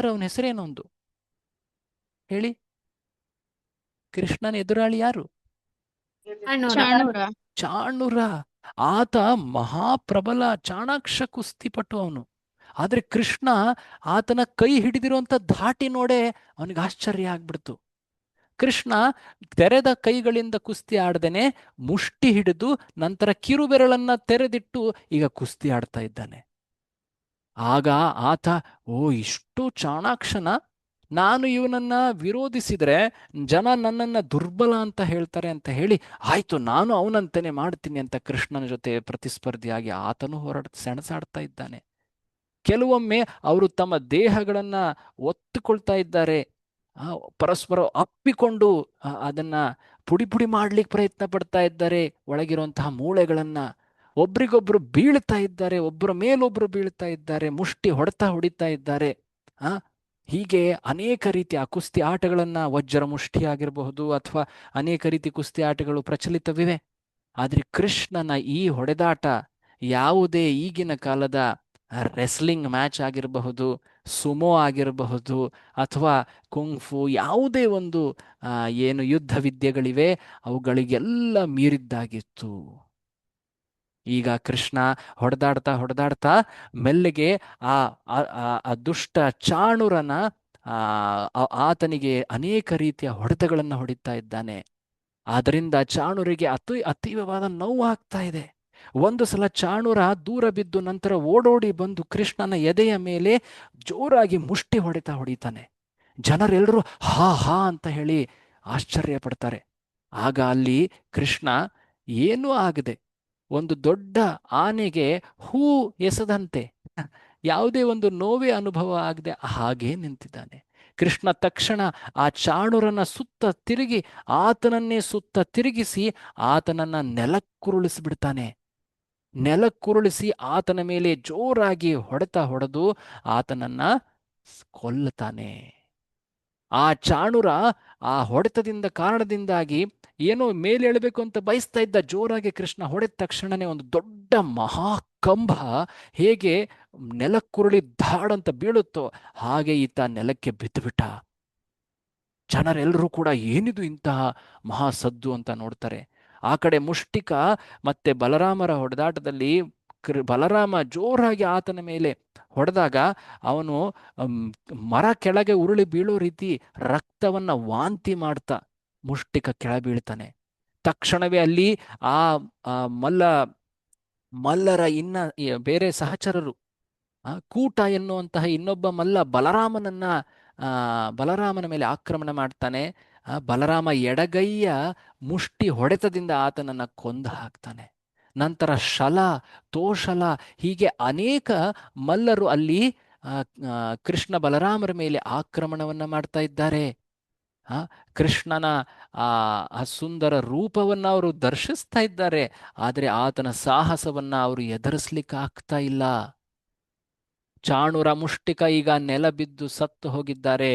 ಅವನ ಹೆಸರೇನು ಒಂದು ಹೇಳಿ? ಕೃಷ್ಣನ ಎದುರಾಳಿ ಯಾರು? ಚಾಣೂರ. ಆತ ಮಹಾಪ್ರಬಲ ಚಾಣಾಕ್ಷ ಕುಸ್ತಿಪಟು ಅವನು. ಆದ್ರೆ ಕೃಷ್ಣ ಆತನ ಕೈ ಹಿಡಿದಿರುವಂತ ಧಾಟಿ ನೋಡೇ ಅವನಿಗೆ ಆಶ್ಚರ್ಯ ಆಗ್ಬಿಡ್ತು. ಕೃಷ್ಣ ತೆರೆದ ಕೈಗಳಿಂದ ಕುಸ್ತಿ ಆಡ್ದೇನೆ ಮುಷ್ಟಿ ಹಿಡಿದು ನಂತರ ಕಿರುಬೆರಳನ್ನ ತೆರೆದಿಟ್ಟು ಈಗ ಕುಸ್ತಿ ಆಡ್ತಾ ಇದ್ದಾನೆ. ಆಗ ಆತ, ಓ ಇಷ್ಟು ಚಾಣಾಕ್ಷನ, ನಾನು ಇವನನ್ನ ವಿರೋಧಿಸಿದ್ರೆ ಜನ ನನ್ನನ್ನ ದುರ್ಬಲ ಅಂತ ಹೇಳ್ತಾರೆ ಅಂತ ಹೇಳಿ, ಆಯ್ತು ನಾನು ಅವನಂತೆಯೇ ಮಾಡ್ತೀನಿ ಅಂತ ಕೃಷ್ಣನ ಜೊತೆ ಪ್ರತಿಸ್ಪರ್ಧಿಯಾಗಿ ಆತನು ಸೆಣಸಾಡ್ತಾ ಇದ್ದಾನೆ. ಕೆಲವೊಮ್ಮೆ ಅವರು ತಮ್ಮ ದೇಹಗಳನ್ನ ಒತ್ತುಕೊಳ್ತಾ ಇದ್ದಾರೆ, ಪರಸ್ಪರ ಅಪ್ಪಿಕೊಂಡು ಅದನ್ನ ಪುಡಿ ಪುಡಿ ಮಾಡ್ಲಿಕ್ಕೆ ಪ್ರಯತ್ನ ಪಡ್ತಾ ಇದ್ದಾರೆ. ಒಳಗಿರುವಂತಹ ಮೂಳೆಗಳನ್ನ ಒಬ್ರಿಗೊಬ್ರು ಬೀಳ್ತಾ ಇದ್ದಾರೆ, ಒಬ್ಬರ ಮೇಲೊಬ್ರು ಬೀಳ್ತಾ ಇದ್ದಾರೆ, ಮುಷ್ಟಿ ಹೊಡಿತಾ ಇದ್ದಾರೆ. ಹೀಗೆ ಅನೇಕ ರೀತಿಯ ಕುಸ್ತಿ ಆಟಗಳನ್ನ, ವಜ್ರ ಮುಷ್ಟಿ ಆಗಿರಬಹುದು ಅಥವಾ ಅನೇಕ ರೀತಿ ಕುಸ್ತಿ ಆಟಗಳು ಪ್ರಚಲಿತವಿವೆ. ಆದ್ರೆ ಕೃಷ್ಣನ ಈ ಹೊಡೆದಾಟ ಯಾವುದೇ ಈಗಿನ ಕಾಲದ ರೆಸ್ಲಿಂಗ್ ಮ್ಯಾಚ್ ಆಗಿರಬಹುದು, ಸುಮೋ ಆಗಿರಬಹುದು, ಅಥವಾ ಕುಂಫು, ಯಾವುದೇ ಒಂದು ಏನು ಯುದ್ಧ ವಿದ್ಯೆಗಳಿವೆ ಅವುಗಳಿಗೆಲ್ಲ ಮೀರಿದ್ದಾಗಿತ್ತು. ಈಗ ಕೃಷ್ಣ ಹೊಡೆದಾಡ್ತಾ ಮೆಲ್ಲಿಗೆ ಆ ದುಷ್ಟ ಚಾಣುರನ ಆತನಿಗೆ ಅನೇಕ ರೀತಿಯ ಹೊಡೆತಗಳನ್ನು ಹೊಡಿತಾ ಇದ್ದಾನೆ. ಆದ್ದರಿಂದ ಚಾಣುರಿಗೆ ಅತೀವವಾದ ನೋವು ಆಗ್ತಾ ಇದೆ. ಒಂದು ಸಲ ಚಾಣುರ ದೂರ ಬಿದ್ದು ನಂತರ ಓಡೋಡಿ ಬಂದು ಕೃಷ್ಣನ ಎದೆಯ ಮೇಲೆ ಜೋರಾಗಿ ಮುಷ್ಟಿ ಹೊಡಿತಾನೆ. ಜನರೆಲ್ಲರೂ ಹಾ ಹಾ ಅಂತ ಹೇಳಿ ಆಶ್ಚರ್ಯ ಪಡ್ತಾರೆ. ಆಗ ಅಲ್ಲಿ ಕೃಷ್ಣ ಏನೂ ಆಗದೆ ಒಂದು ದೊಡ್ಡ ಆನೆಗೆ ಹೂ ಎಸೆದಂತೆ, ಯಾವುದೇ ಒಂದು ನೋವೇ ಅನುಭವ ಆಗದೆ ಹಾಗೇ ನಿಂತಿದ್ದಾನೆ. ಕೃಷ್ಣ ತಕ್ಷಣ ಆ ಚಾಣುರನ ಸುತ್ತ ತಿರುಗಿ ಆತನನ್ನೇ ಸುತ್ತ ತಿರುಗಿಸಿ ಆತನನ್ನ ನೆಲಕ್ಕುರುಳಿಸಿಬಿಡ್ತಾನೆ. ನೆಲಕ್ಕುರುಳಿಸಿ ಆತನ ಮೇಲೆ ಜೋರಾಗಿ ಹೊಡೆದು ಆತನನ್ನ ಕೊಲ್ಲುತ್ತಾನೆ. ಆ ಚಾಣುರ ಆ ಹೊಡೆತದಿಂದ ಕಾರಣದಿಂದಾಗಿ ಏನೋ ಮೇಲೆ ಎಳಬೇಕು ಅಂತ ಬಯಸ್ತಾ ಇದ್ದ. ಜೋರಾಗಿ ಕೃಷ್ಣ ಹೊಡೆದ ತಕ್ಷಣನೇ ಒಂದು ದೊಡ್ಡ ಮಹಾಕಂಬ ಹೇಗೆ ನೆಲಕ್ಕುರುಳಿ ಧಾಡಂತ ಬೀಳುತ್ತೋ ಹಾಗೆ ಈತ ನೆಲಕ್ಕೆ ಬಿದ್ದುಬಿಟ್ಟ. ಜನರೆಲ್ಲರೂ ಕೂಡ ಏನಿದು ಇಂತಹ ಮಹಾಸದ್ದು ಅಂತ ನೋಡ್ತಾರೆ. ಆ ಕಡೆ ಮುಷ್ಟಿಕ ಮತ್ತೆ ಬಲರಾಮರ ಹೊಡೆದಾಟದಲ್ಲಿ ಬಲರಾಮ ಜೋರಾಗಿ ಆತನ ಮೇಲೆ ಹೊಡೆದಾಗ ಅವನು ಮರ ಕೆಳಗೆ ಉರುಳಿ ಬೀಳೋ ರೀತಿ ರಕ್ತವನ್ನ ವಾಂತಿ ಮಾಡ್ತಾ ಮುಷ್ಟಿಕ ಕೆಳ ಬೀಳ್ತಾನೆ. ತಕ್ಷಣವೇ ಅಲ್ಲಿ ಆ ಮಲ್ಲರ ಬೇರೆ ಸಹಚರರು, ಕೂಟ ಎನ್ನುವಂತಹ ಇನ್ನೊಬ್ಬ ಮಲ್ಲ ಬಲರಾಮನ ಮೇಲೆ ಆಕ್ರಮಣ ಮಾಡ್ತಾನೆ. ಬಲರಾಮ ಎಡಗೈಯ ಮುಷ್ಟಿ ಹೊಡೆತದಿಂದ ಆತನನ್ನ ಕೊಂದು ಹಾಕ್ತಾನೆ. ನಂತರ ಶಲ, ತೋಷಲ, ಹೀಗೆ ಅನೇಕ ಮಲ್ಲರು ಅಲ್ಲಿ ಕೃಷ್ಣ ಬಲರಾಮರ ಮೇಲೆ ಆಕ್ರಮಣವನ್ನ ಮಾಡ್ತಾ ಇದ್ದಾರೆ. ಕೃಷ್ಣನ ಆ ಸುಂದರ ರೂಪವನ್ನ ಅವರು ದರ್ಶಿಸ್ತಾ ಇದ್ದಾರೆ, ಆದರೆ ಆತನ ಸಾಹಸವನ್ನ ಅವರು ಎದುರಿಸ್ಲಿಕ್ಕೆ ಆಗ್ತಾ ಇಲ್ಲ. ಚಾಣುರ ಮುಷ್ಟಿಕ ಈಗ ನೆಲ ಬಿದ್ದು ಸತ್ತು ಹೋಗಿದ್ದಾರೆ.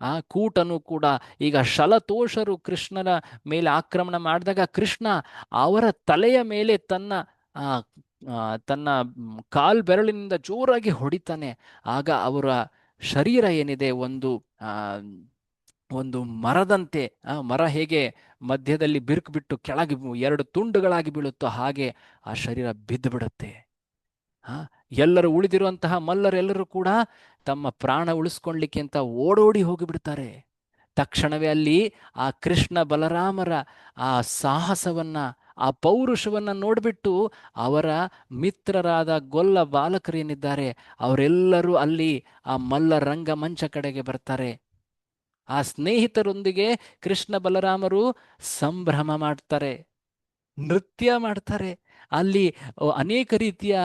ಆ ಕೂಟನು ಕೂಡ ಈಗ ಶಲತೋಷರು ಕೃಷ್ಣನ ಮೇಲೆ ಆಕ್ರಮಣ ಮಾಡಿದಾಗ ಕೃಷ್ಣ ಅವರ ತಲೆಯ ಮೇಲೆ ತನ್ನ ಕಾಲ್ ಬೆರಳಿನಿಂದ ಜೋರಾಗಿ ಹೊಡಿತಾನೆ. ಆಗ ಅವರ ಶರೀರ ಏನಿದೆ ಒಂದು ಮರದಂತೆ, ಮರ ಹೇಗೆ ಮಧ್ಯದಲ್ಲಿ ಬಿರುಕು ಬಿಟ್ಟು ಕೆಳಗೆ ಎರಡು ತುಂಡುಗಳಾಗಿ ಬೀಳುತ್ತೋ ಹಾಗೆ ಆ ಶರೀರ ಬಿದ್ದು ಬಿಡುತ್ತೆ. ಎಲ್ಲರೂ ಉಳಿದಿರುವಂತಹ ಮಲ್ಲರೆಲ್ಲರೂ ಕೂಡ ತಮ್ಮ ಪ್ರಾಣ ಉಳಿಸ್ಕೊಳ್ಲಿಕ್ಕೆ ಅಂತ ಓಡೋಡಿ ಹೋಗಿಬಿಡ್ತಾರೆ. ತಕ್ಷಣವೇ ಅಲ್ಲಿ ಆ ಕೃಷ್ಣ ಬಲರಾಮರ ಆ ಸಾಹಸವನ್ನ, ಆ ಪೌರುಷವನ್ನ ನೋಡ್ಬಿಟ್ಟು ಅವರ ಮಿತ್ರರಾದ ಗೊಲ್ಲ ಬಾಲಕರೇನಿದ್ದಾರೆ ಅವರೆಲ್ಲರೂ ಅಲ್ಲಿ ಆ ಮಲ್ಲ ರಂಗಮಂಚ ಕಡೆಗೆ ಬರ್ತಾರೆ. ಆ ಸ್ನೇಹಿತರೊಂದಿಗೆ ಕೃಷ್ಣ ಬಲರಾಮರು ಸಂಭ್ರಮ ಮಾಡ್ತಾರೆ, ನೃತ್ಯ ಮಾಡ್ತಾರೆ. ಅಲ್ಲಿ ಅನೇಕ ರೀತಿಯ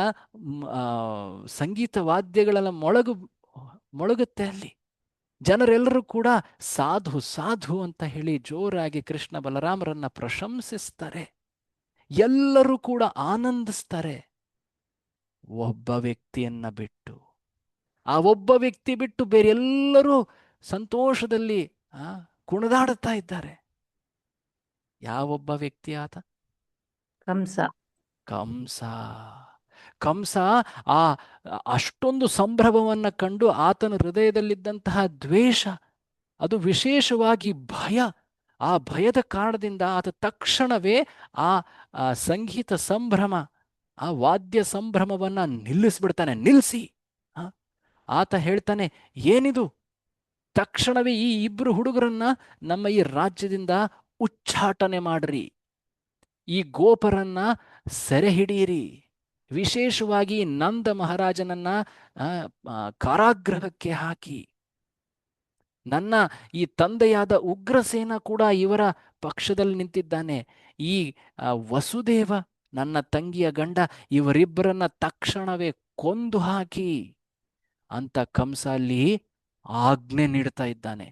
ಸಂಗೀತ ವಾದ್ಯಗಳೆಲ್ಲ ಮೊಳಗುತ್ತೆ. ಅಲ್ಲಿ ಜನರೆಲ್ಲರೂ ಕೂಡ ಸಾಧು ಸಾಧು ಅಂತ ಹೇಳಿ ಜೋರಾಗಿ ಕೃಷ್ಣ ಬಲರಾಮರನ್ನ ಪ್ರಶಂಸಿಸ್ತಾರೆ. ಎಲ್ಲರೂ ಕೂಡ ಆನಂದಿಸ್ತಾರೆ. ಒಬ್ಬ ವ್ಯಕ್ತಿಯನ್ನ ಬಿಟ್ಟು, ಆ ಒಬ್ಬ ವ್ಯಕ್ತಿ ಬಿಟ್ಟು ಬೇರೆಲ್ಲರೂ ಸಂತೋಷದಲ್ಲಿ ಕುಣಿದಾಡುತ್ತಾ ಇದ್ದಾರೆ. ಯಾವೊಬ್ಬ ವ್ಯಕ್ತಿ ಆತ? ಕಂಸ ಅಷ್ಟೊಂದು ಸಂಭ್ರಮವನ್ನ ಕಂಡು ಆತನ ಹೃದಯದಲ್ಲಿದ್ದಂತಹ ದ್ವೇಷ, ಅದು ವಿಶೇಷವಾಗಿ ಭಯ, ಆ ಭಯದ ಕಾರಣದಿಂದ ಆತ ತಕ್ಷಣವೇ ಆ ಸಂಗೀತ ಸಂಭ್ರಮ, ಆ ವಾದ್ಯ ಸಂಭ್ರಮವನ್ನ ನಿಲ್ಲಿಸ್ಬಿಡ್ತಾನೆ. ನಿಲ್ಲಿಸಿ, ಆತ ಹೇಳ್ತಾನೆ, ಏನಿದು? ತಕ್ಷಣವೇ ಈ ಇಬ್ರು ಹುಡುಗರನ್ನ ನಮ್ಮ ಈ ರಾಜ್ಯದಿಂದ ಉಚ್ಚಾಟನೆ ಮಾಡ್ರಿ, ಈ ಗೋಪರನ್ನ ಸೆರೆ ಹಿಡಿಯಿರಿ, ವಿಶೇಷವಾಗಿ ನಂದ ಮಹಾರಾಜನನ್ನ ಆ, ಕಾರಾಗೃಹಕ್ಕೆ ಹಾಕಿ. ನನ್ನ ಈ ತಂದೆಯಾದ ಉಗ್ರಸೇನ ಕೂಡ ಇವರ ಪಕ್ಷದಲ್ಲಿ ನಿಂತಿದ್ದಾನೆ. ಈ ವಸುದೇವ, ನನ್ನ ತಂಗಿಯ ಗಂಡ, ಇವರಿಬ್ಬರನ್ನ ತಕ್ಷಣವೇ ಕೊಂದು ಹಾಕಿ ಅಂತ ಕಂಸ ಅಲ್ಲಿ ಆಜ್ಞೆ ನೀಡ್ತಾ ಇದ್ದಾನೆ.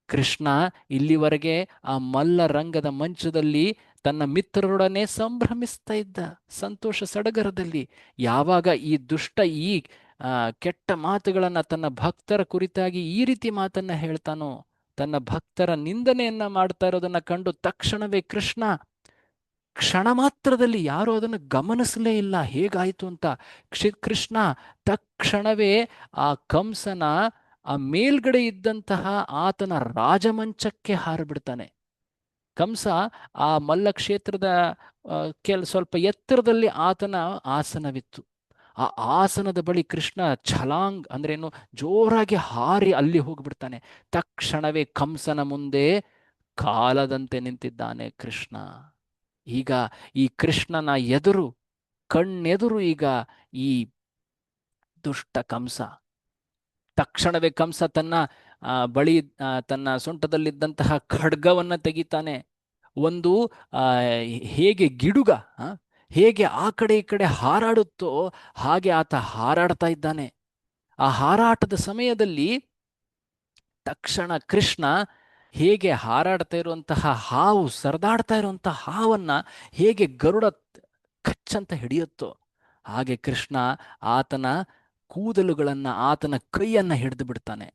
ಕೃಷ್ಣ ಇಲ್ಲಿವರೆಗೆ ಆ ಮಲ್ಲ ರಂಗದ ಮಂಚದಲ್ಲಿ ತನ್ನ ಮಿತ್ರರೊಡನೆ ಸಂಭ್ರಮಿಸ್ತಾ ಇದ್ದ, ಸಂತೋಷ ಸಡಗರದಲ್ಲಿ. ಯಾವಾಗ ಈ ದುಷ್ಟ ಈ ಕೆಟ್ಟ ಮಾತುಗಳನ್ನ ತನ್ನ ಭಕ್ತರ ಕುರಿತಾಗಿ ಈ ರೀತಿ ಮಾತನ್ನ ಹೇಳ್ತಾನೋ, ತನ್ನ ಭಕ್ತರ ನಿಂದನೆಯನ್ನ ಮಾಡ್ತಾ ಇರೋದನ್ನ ಕಂಡು ತಕ್ಷಣವೇ ಕೃಷ್ಣ ಕ್ಷಣ ಮಾತ್ರದಲ್ಲಿ, ಯಾರೂ ಅದನ್ನು ಗಮನಿಸಲೇ ಇಲ್ಲ ಹೇಗಾಯಿತು ಅಂತ, ಕೃಷ್ಣ ತಕ್ಷಣವೇ ಆ ಕಂಸನ ಆ ಮೇಲ್ಗಡೆ ಇದ್ದಂತಹ ಆತನ ರಾಜಮಂಚಕ್ಕೆ ಹಾರಿಬಿಡ್ತಾನೆ. ಕಂಸ ಆ ಮಲ್ಲ ಕ್ಷೇತ್ರದ ಸ್ವಲ್ಪ ಎತ್ತರದಲ್ಲಿ ಆತನ ಆಸನವಿತ್ತು. ಆ ಆಸನದ ಬಳಿ ಕೃಷ್ಣ ಛಲಾಂಗ್ ಅಂದ್ರೇನು, ಜೋರಾಗಿ ಹಾರಿ ಅಲ್ಲಿ ಹೋಗ್ಬಿಡ್ತಾನೆ. ತಕ್ಷಣವೇ ಕಂಸನ ಮುಂದೆ ಕಾಲದಂತೆ ನಿಂತಿದ್ದಾನೆ ಕೃಷ್ಣ. ಈಗ ಈ ಕೃಷ್ಣನ ಎದುರು, ಕಣ್ಣೆದುರು ಈಗ ಈ ದುಷ್ಟ ಕಂಸ. ತಕ್ಷಣವೇ ಕಂಸ ತನ್ನ ಬಳಿ ತನ್ನ ಸೊಂಟದಲ್ಲಿದ್ದಂತಹ ಖಡ್ಗವನ್ನ ತೆಗಿತಾನೆ. ಒಂದು ಹೇಗೆ ಗಿಡುಗ ಹೇಗೆ ಆ ಕಡೆ ಈ ಕಡೆ ಹಾರಾಡುತ್ತೋ ಹಾಗೆ ಆತ ಹಾರಾಡ್ತಾ ಇದ್ದಾನೆ. ಆ ಹಾರಾಟದ ಸಮಯದಲ್ಲಿ ತಕ್ಷಣ ಕೃಷ್ಣ ಹೇಗೆ ಹಾರಾಡ್ತಾ ಇರುವಂತಹ ಹಾವು, ಸರದಾಡ್ತಾ ಇರುವಂತಹ ಹಾವನ್ನ ಹೇಗೆ ಗರುಡ ಕಚ್ಚಂತ ಹಿಡಿಯುತ್ತೋ ಹಾಗೆ ಕೃಷ್ಣ ಆತನ ಕೂದಲುಗಳನ್ನ, ಆತನ ಕೈಯನ್ನ ಹಿಡಿದು ಬಿಡ್ತಾನೆ.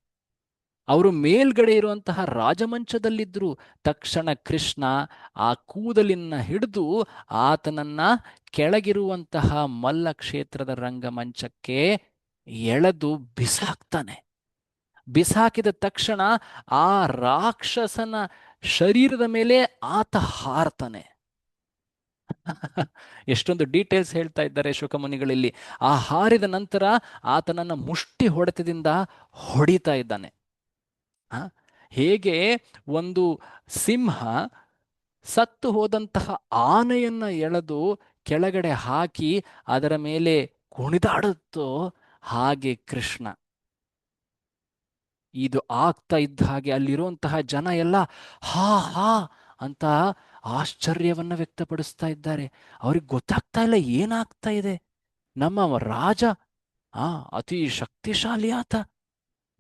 ಅವರು ಮೇಲ್ಗಡೆ ಇರುವಂತಹ ರಾಜಮಂಚದಲ್ಲಿದ್ದರು. ತಕ್ಷಣ ಕೃಷ್ಣ ಆ ಕೂದಲಿನ ಹಿಡಿದು ಆತನನ್ನ ಕೆಳಗಿರುವಂತಹ ಮಲ್ಲ ಕ್ಷೇತ್ರದ ರಂಗಮಂಚಕ್ಕೆ ಎಳೆದು ಬಿಸಾಕ್ತಾನೆ. ಬಿಸಾಕಿದ ತಕ್ಷಣ ಆ ರಾಕ್ಷಸನ ಶರೀರದ ಮೇಲೆ ಆತ ಹಾರ್ತಾನೆ. ಎಷ್ಟೊಂದು ಡೀಟೇಲ್ಸ್ ಹೇಳ್ತಾ ಇದ್ದಾರೆ ಶುಕಮುನಿಗಳಲ್ಲಿ. ಆ ಹಾರಿದ ನಂತರ ಆತನನ್ನ ಮುಷ್ಟಿ ಹೊಡೆತದಿಂದ ಹೊಡಿತಾ ಇದ್ದಾನೆ. ಹೇಗೆ ಒಂದು ಸಿಂಹ ಸತ್ತು ಹೋದಂತಹ ಆನೆಯನ್ನ ಎಳೆದು ಕೆಳಗಡೆ ಹಾಕಿ ಅದರ ಮೇಲೆ ಕುಣಿದಾಡುತ್ತೋ ಹಾಗೆ ಕೃಷ್ಣ. ಇದು ಆಗ್ತಾ ಇದ್ದ ಹಾಗೆ ಅಲ್ಲಿರುವಂತಹ ಜನ ಎಲ್ಲ ಹಾ ಹಾ ಅಂತ ಆಶ್ಚರ್ಯವನ್ನ ವ್ಯಕ್ತಪಡಿಸ್ತಾ ಇದ್ದಾರೆ. ಅವ್ರಿಗೆ ಗೊತ್ತಾಗ್ತಾ ಇಲ್ಲ ಏನಾಗ್ತಾ ಇದೆ. ನಮ್ಮ ರಾಜ ಅತಿ ಶಕ್ತಿಶಾಲಿ ಆತ,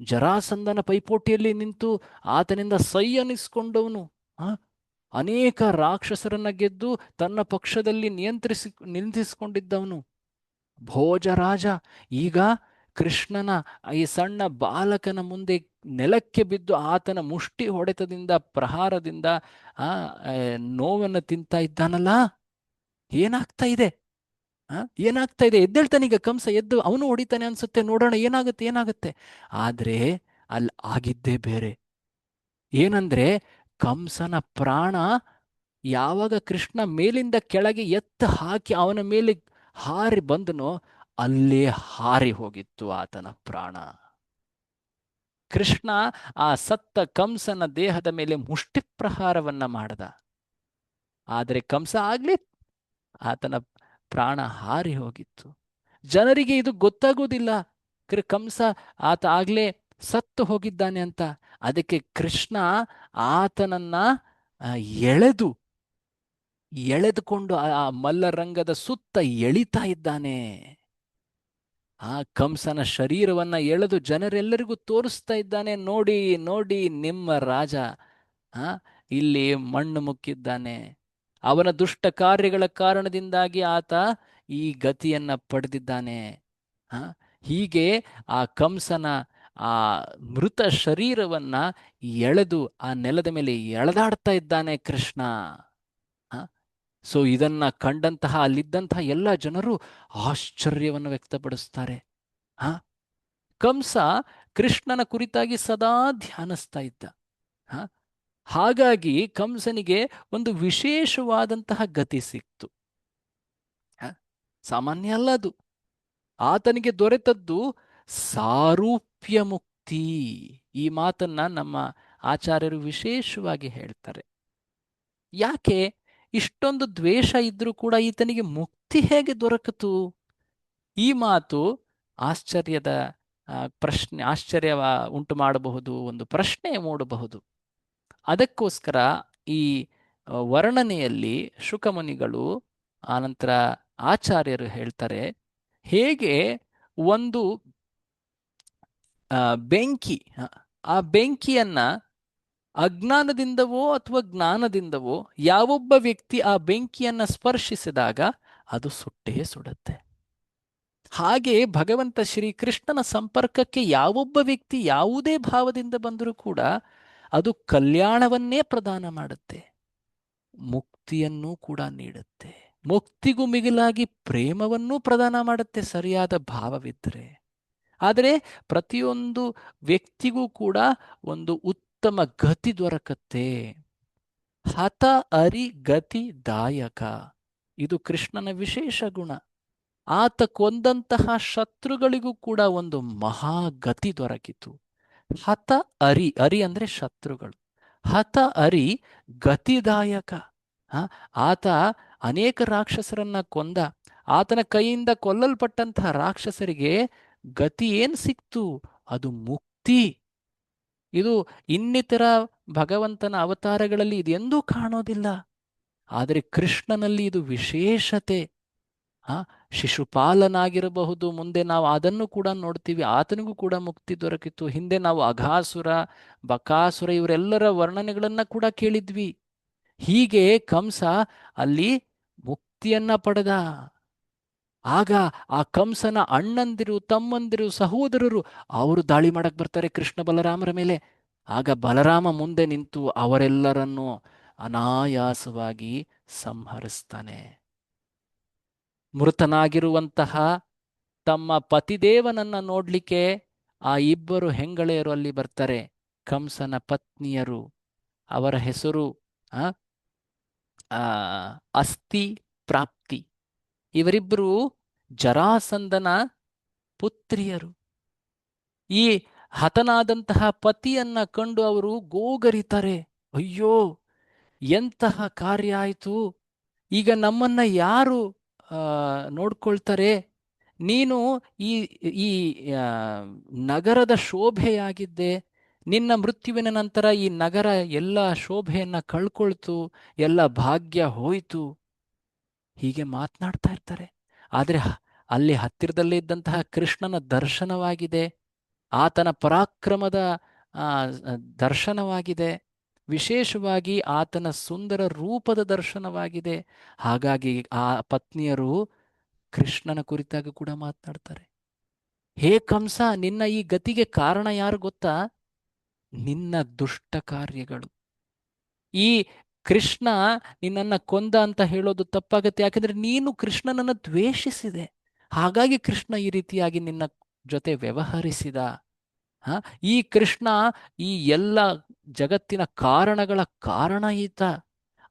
ಜರಾಸಂಧನ ಪೈಪೋಟಿಯಲ್ಲಿ ನಿಂತು ಆತನಿಂದ ಸೈ ಅನ್ನಿಸ್ಕೊಂಡವನು, ಅನೇಕ ರಾಕ್ಷಸರನ್ನ ಗೆದ್ದು ತನ್ನ ಪಕ್ಷದಲ್ಲಿ ನಿಂತಿಸಿಕೊಂಡಿದ್ದವನು ಭೋಜರಾಜ. ಈಗ ಕೃಷ್ಣನ ಈ ಸಣ್ಣ ಬಾಲಕನ ಮುಂದೆ ನೆಲಕ್ಕೆ ಬಿದ್ದು ಆತನ ಮುಷ್ಟಿ ಹೊಡೆತದಿಂದ, ಪ್ರಹಾರದಿಂದ ನೋವನ್ನು ತಿಂತಾ ಇದ್ದಾನಲ್ಲ. ಏನಾಗ್ತಾ ಇದೆ? ಏನಾಗ್ತಾ ಇದೆ? ಎದ್ದೇಳ್ತಾನೀಗ ಕಂಸ, ಎದ್ದು ಅವನು ಹೊಡಿತಾನೆ ಅನ್ಸುತ್ತೆ. ನೋಡೋಣ ಏನಾಗುತ್ತೆ ಏನಾಗುತ್ತೆ. ಆದ್ರೆ ಅಲ್ಲಿ ಆಗಿದ್ದೇ ಬೇರೆ. ಏನಂದ್ರೆ ಕಂಸನ ಪ್ರಾಣ ಯಾವಾಗ ಕೃಷ್ಣ ಮೇಲಿಂದ ಕೆಳಗೆ ಎತ್ತ ಹಾಕಿ ಅವನ ಮೇಲೆ ಹಾರಿ ಬಂದನೋ ಅಲ್ಲೇ ಹಾರಿ ಹೋಗಿತ್ತು ಆತನ ಪ್ರಾಣ. ಕೃಷ್ಣ ಆ ಸತ್ತ ಕಂಸನ ದೇಹದ ಮೇಲೆ ಮುಷ್ಟಿ ಪ್ರಹಾರವನ್ನ ಮಾಡ್ದ. ಆದರೆ ಕಂಸ ಆಗ್ಲೇ ಆತನ ಪ್ರಾಣ ಹಾರಿ ಹೋಗಿತ್ತು. ಜನರಿಗೆ ಇದು ಗೊತ್ತಾಗೋದಿಲ್ಲ, ಕಂಸ ಆತ ಆಗ್ಲೇ ಸತ್ತು ಹೋಗಿದ್ದಾನೆ ಅಂತ. ಅದಕ್ಕೆ ಕೃಷ್ಣ ಆತನನ್ನ ಎಳೆದುಕೊಂಡು ಆ ಮಲ್ಲರಂಗದ ಸುತ್ತ ಎಳಿತಾ ಇದ್ದಾನೆ. ಆ ಕಂಸನ ಶರೀರವನ್ನ ಎಳೆದು ಜನರೆಲ್ಲರಿಗೂ ತೋರಿಸ್ತಾ ಇದ್ದಾನೆ. ನೋಡಿ ನೋಡಿ, ನಿಮ್ಮ ರಾಜ ಇಲ್ಲಿ ಮಣ್ಣು ಮುಕ್ಕಿದ್ದಾನೆ. ಅವನ ದುಷ್ಟ ಕಾರ್ಯಗಳ ಕಾರಣದಿಂದಾಗಿ ಆತ ಈ ಗತಿಯನ್ನ ಪಡೆದಿದ್ದಾನೆ. ಹೀಗೆ ಆ ಕಂಸನ ಆ ಮೃತ ಶರೀರವನ್ನ ಎಳೆದು ಆ ನೆಲದ ಮೇಲೆ ಎಳೆದಾಡ್ತಾ ಇದ್ದಾನೆ ಕೃಷ್ಣ. ಸೊ ಇದನ್ನ ಕಂಡಂತಹ ಅಲ್ಲಿದ್ದಂತಹ ಎಲ್ಲ ಜನರು ಆಶ್ಚರ್ಯವನ್ನು ವ್ಯಕ್ತಪಡಿಸ್ತಾರೆ. ಕಂಸ ಕೃಷ್ಣನ ಕುರಿತಾಗಿ ಸದಾ ಧ್ಯಾನಿಸ್ತಾ ಇದ್ದ. ಹಾಗಾಗಿ ಕಂಸನಿಗೆ ಒಂದು ವಿಶೇಷವಾದಂತಹ ಗತಿ ಸಿಕ್ತು. ಸಾಮಾನ್ಯ ಅಲ್ಲ ಅದು. ಆತನಿಗೆ ದೊರೆತದ್ದು ಸಾರೂಪ್ಯ ಮುಕ್ತಿ. ಈ ಮಾತನ್ನ ನಮ್ಮ ಆಚಾರ್ಯರು ವಿಶೇಷವಾಗಿ ಹೇಳ್ತಾರೆ. ಯಾಕೆ ಇಷ್ಟೊಂದು ದ್ವೇಷ ಇದ್ರೂ ಕೂಡ ಈತನಿಗೆ ಮುಕ್ತಿ ಹೇಗೆ ದೊರಕಿತು? ಈ ಮಾತು ಆಶ್ಚರ್ಯದ ಪ್ರಶ್ನೆ, ಆಶ್ಚರ್ಯವ ಉಂಟು ಮಾಡಬಹುದು, ಒಂದು ಪ್ರಶ್ನೆ ಮೂಡಬಹುದು. ಅದಕ್ಕೋಸ್ಕರ ಈ ವರ್ಣನೆಯಲ್ಲಿ ಶುಕಮುನಿಗಳು ಆನಂತರ ಆಚಾರ್ಯರು ಹೇಳ್ತಾರೆ, ಹೇಗೆ ಒಂದು ಬೆಂಕಿ, ಆ ಬೆಂಕಿಯನ್ನ ಅಜ್ಞಾನದಿಂದವೋ ಅಥವಾ ಜ್ಞಾನದಿಂದವೋ ಯಾವೊಬ್ಬ ವ್ಯಕ್ತಿ ಆ ಬೆಂಕಿಯನ್ನ ಸ್ಪರ್ಶಿಸಿದಾಗ ಅದು ಸುಟ್ಟೇ ಸುಡುತ್ತೆ. ಹಾಗೆ ಭಗವಂತ ಶ್ರೀಕೃಷ್ಣನ ಸಂಪರ್ಕಕ್ಕೆ ಯಾವೊಬ್ಬ ವ್ಯಕ್ತಿ ಯಾವುದೇ ಭಾವದಿಂದ ಬಂದರೂ ಕೂಡ ಅದು ಕಲ್ಯಾಣವನ್ನೇ ಪ್ರದಾನ ಮಾಡುತ್ತೆ, ಮುಕ್ತಿಯನ್ನೂ ಕೂಡ ನೀಡುತ್ತೆ, ಮುಕ್ತಿಗೂ ಮಿಗಿಲಾಗಿ ಪ್ರೇಮವನ್ನೂ ಪ್ರದಾನ ಮಾಡುತ್ತೆ ಸರಿಯಾದ ಭಾವವಿದ್ದರೆ. ಆದರೆ ಪ್ರತಿಯೊಂದು ವ್ಯಕ್ತಿಗೂ ಕೂಡ ಒಂದು ಉತ್ತಮ ಗತಿ ದೊರಕತ್ತೆ. ಹತ ಅರಿ ಗತಿ ದಾಯಕ, ಇದು ಕೃಷ್ಣನ ವಿಶೇಷ ಗುಣ. ಆತ ಕೊಂದಂತಹ ಶತ್ರುಗಳಿಗೂ ಕೂಡ ಒಂದು ಮಹಾಗತಿ ದೊರಕಿತು. ಹತ ಅರಿ, ಅರಿ ಅಂದ್ರೆ ಶತ್ರುಗಳು, ಹತ ಅರಿ ಗತಿದಾಯಕ. ಆತ ಅನೇಕ ರಾಕ್ಷಸರನ್ನ ಕೊಂದ. ಆತನ ಕೈಯಿಂದ ಕೊಲ್ಲಲ್ಪಟ್ಟಂತಹ ರಾಕ್ಷಸರಿಗೆ ಗತಿ ಏನ್ ಸಿಕ್ತು? ಅದು ಮುಕ್ತಿ. ಇದು ಇನ್ನಿತರ ಭಗವಂತನ ಅವತಾರಗಳಲ್ಲಿ ಇದೆಂದೂ ಕಾಣೋದಿಲ್ಲ, ಆದರೆ ಕೃಷ್ಣನಲ್ಲಿ ಇದು ವಿಶೇಷತೆ. ಶಿಶುಪಾಲನಾಗಿರಬಹುದು, ಮುಂದೆ ನಾವು ಅದನ್ನು ಕೂಡ ನೋಡ್ತೀವಿ, ಆತನಿಗೂ ಕೂಡ ಮುಕ್ತಿ ದೊರಕಿತು. ಹಿಂದೆ ನಾವು ಅಘಾಸುರ, ಬಕಾಸುರ ಇವರೆಲ್ಲರ ವರ್ಣನೆಗಳನ್ನ ಕೂಡ ಕೇಳಿದ್ವಿ. ಹೀಗೆ ಕಂಸ ಅಲ್ಲಿ ಮುಕ್ತಿಯನ್ನ ಪಡೆದ. ಆಗ ಆ ಕಂಸನ ಅಣ್ಣಂದಿರು, ತಮ್ಮಂದಿರು, ಸಹೋದರರು ಅವರು ದಾಳಿ ಮಾಡಕ್ ಬರ್ತಾರೆ ಕೃಷ್ಣ ಬಲರಾಮರ ಮೇಲೆ. ಆಗ ಬಲರಾಮ ಮುಂದೆ ನಿಂತು ಅವರೆಲ್ಲರನ್ನೂ ಅನಾಯಾಸವಾಗಿ ಸಂಹರಿಸ್ತಾನೆ. ಮೃತನಾಗಿರುವಂತಹ ತಮ್ಮ ಪತಿದೇವನನ್ನ ನೋಡ್ಲಿಕ್ಕೆ ಆ ಇಬ್ಬರು ಹೆಂಗಳೆಯರು ಅಲ್ಲಿ ಬರ್ತಾರೆ, ಕಂಸನ ಪತ್ನಿಯರು. ಅವರ ಹೆಸರು ಅಸ್ಥಿ, ಪ್ರಾಪ್ತಿ. ಇವರಿಬ್ಬರು ಜರಾಸಂದನ ಪುತ್ರಿಯರು. ಈ ಹತನಾದಂತಹ ಪತಿಯನ್ನ ಕಂಡು ಅವರು ಗೋಗರಿತಾರೆ, ಅಯ್ಯೋ ಎಂತಹ ಕಾರ್ಯ ಆಯಿತು, ಈಗ ನಮ್ಮನ್ನ ಯಾರು ನೋಡ್ಕೊಳ್ತಾರೆ? ನೀನು ಈ ಈ ನಗರದ ಶೋಭೆಯಾಗಿದ್ದೆ, ನಿನ್ನ ಮೃತ್ಯುವಿನ ನಂತರ ಈ ನಗರ ಎಲ್ಲ ಶೋಭೆಯನ್ನ ಕಳ್ಕೊಳ್ತು, ಎಲ್ಲ ಭಾಗ್ಯ ಹೋಯಿತು. ಹೀಗೆ ಮಾತನಾಡ್ತಾ ಇರ್ತಾರೆ. ಆದರೆ ಅಲ್ಲಿ ಹತ್ತಿರದಲ್ಲೇ ಇದ್ದಂತಹ ಕೃಷ್ಣನ ದರ್ಶನವಾಗಿದೆ, ಆತನ ಪರಾಕ್ರಮದ ದರ್ಶನವಾಗಿದೆ, ವಿಶೇಷವಾಗಿ ಆತನ ಸುಂದರ ರೂಪದ ದರ್ಶನವಾಗಿದೆ. ಹಾಗಾಗಿ ಆ ಪತ್ನಿಯರು ಕೃಷ್ಣನ ಕುರಿತಾಗಿ ಕೂಡ ಮಾತನಾಡ್ತಾರೆ. ಹೇ ಕಂಸ, ನಿನ್ನ ಈ ಗತಿಗೆ ಕಾರಣ ಯಾರು ಗೊತ್ತಾ? ನಿನ್ನ ದುಷ್ಟ ಕಾರ್ಯಗಳು. ಈ ಕೃಷ್ಣ ನಿನ್ನನ್ನು ಕೊಂದ ಅಂತ ಹೇಳೋದು ತಪ್ಪಾಗತ್ತೆ, ಯಾಕಂದ್ರೆ ನೀನು ಕೃಷ್ಣನನ್ನು ದ್ವೇಷಿಸಿದೆ. ಹಾಗಾಗಿ ಕೃಷ್ಣ ಈ ರೀತಿಯಾಗಿ ನಿನ್ನ ಜೊತೆ ವ್ಯವಹರಿಸಿದ. ಈ ಕೃಷ್ಣ ಈ ಎಲ್ಲ ಜಗತ್ತಿನ ಕಾರಣಗಳ ಕಾರಣ ಈತ.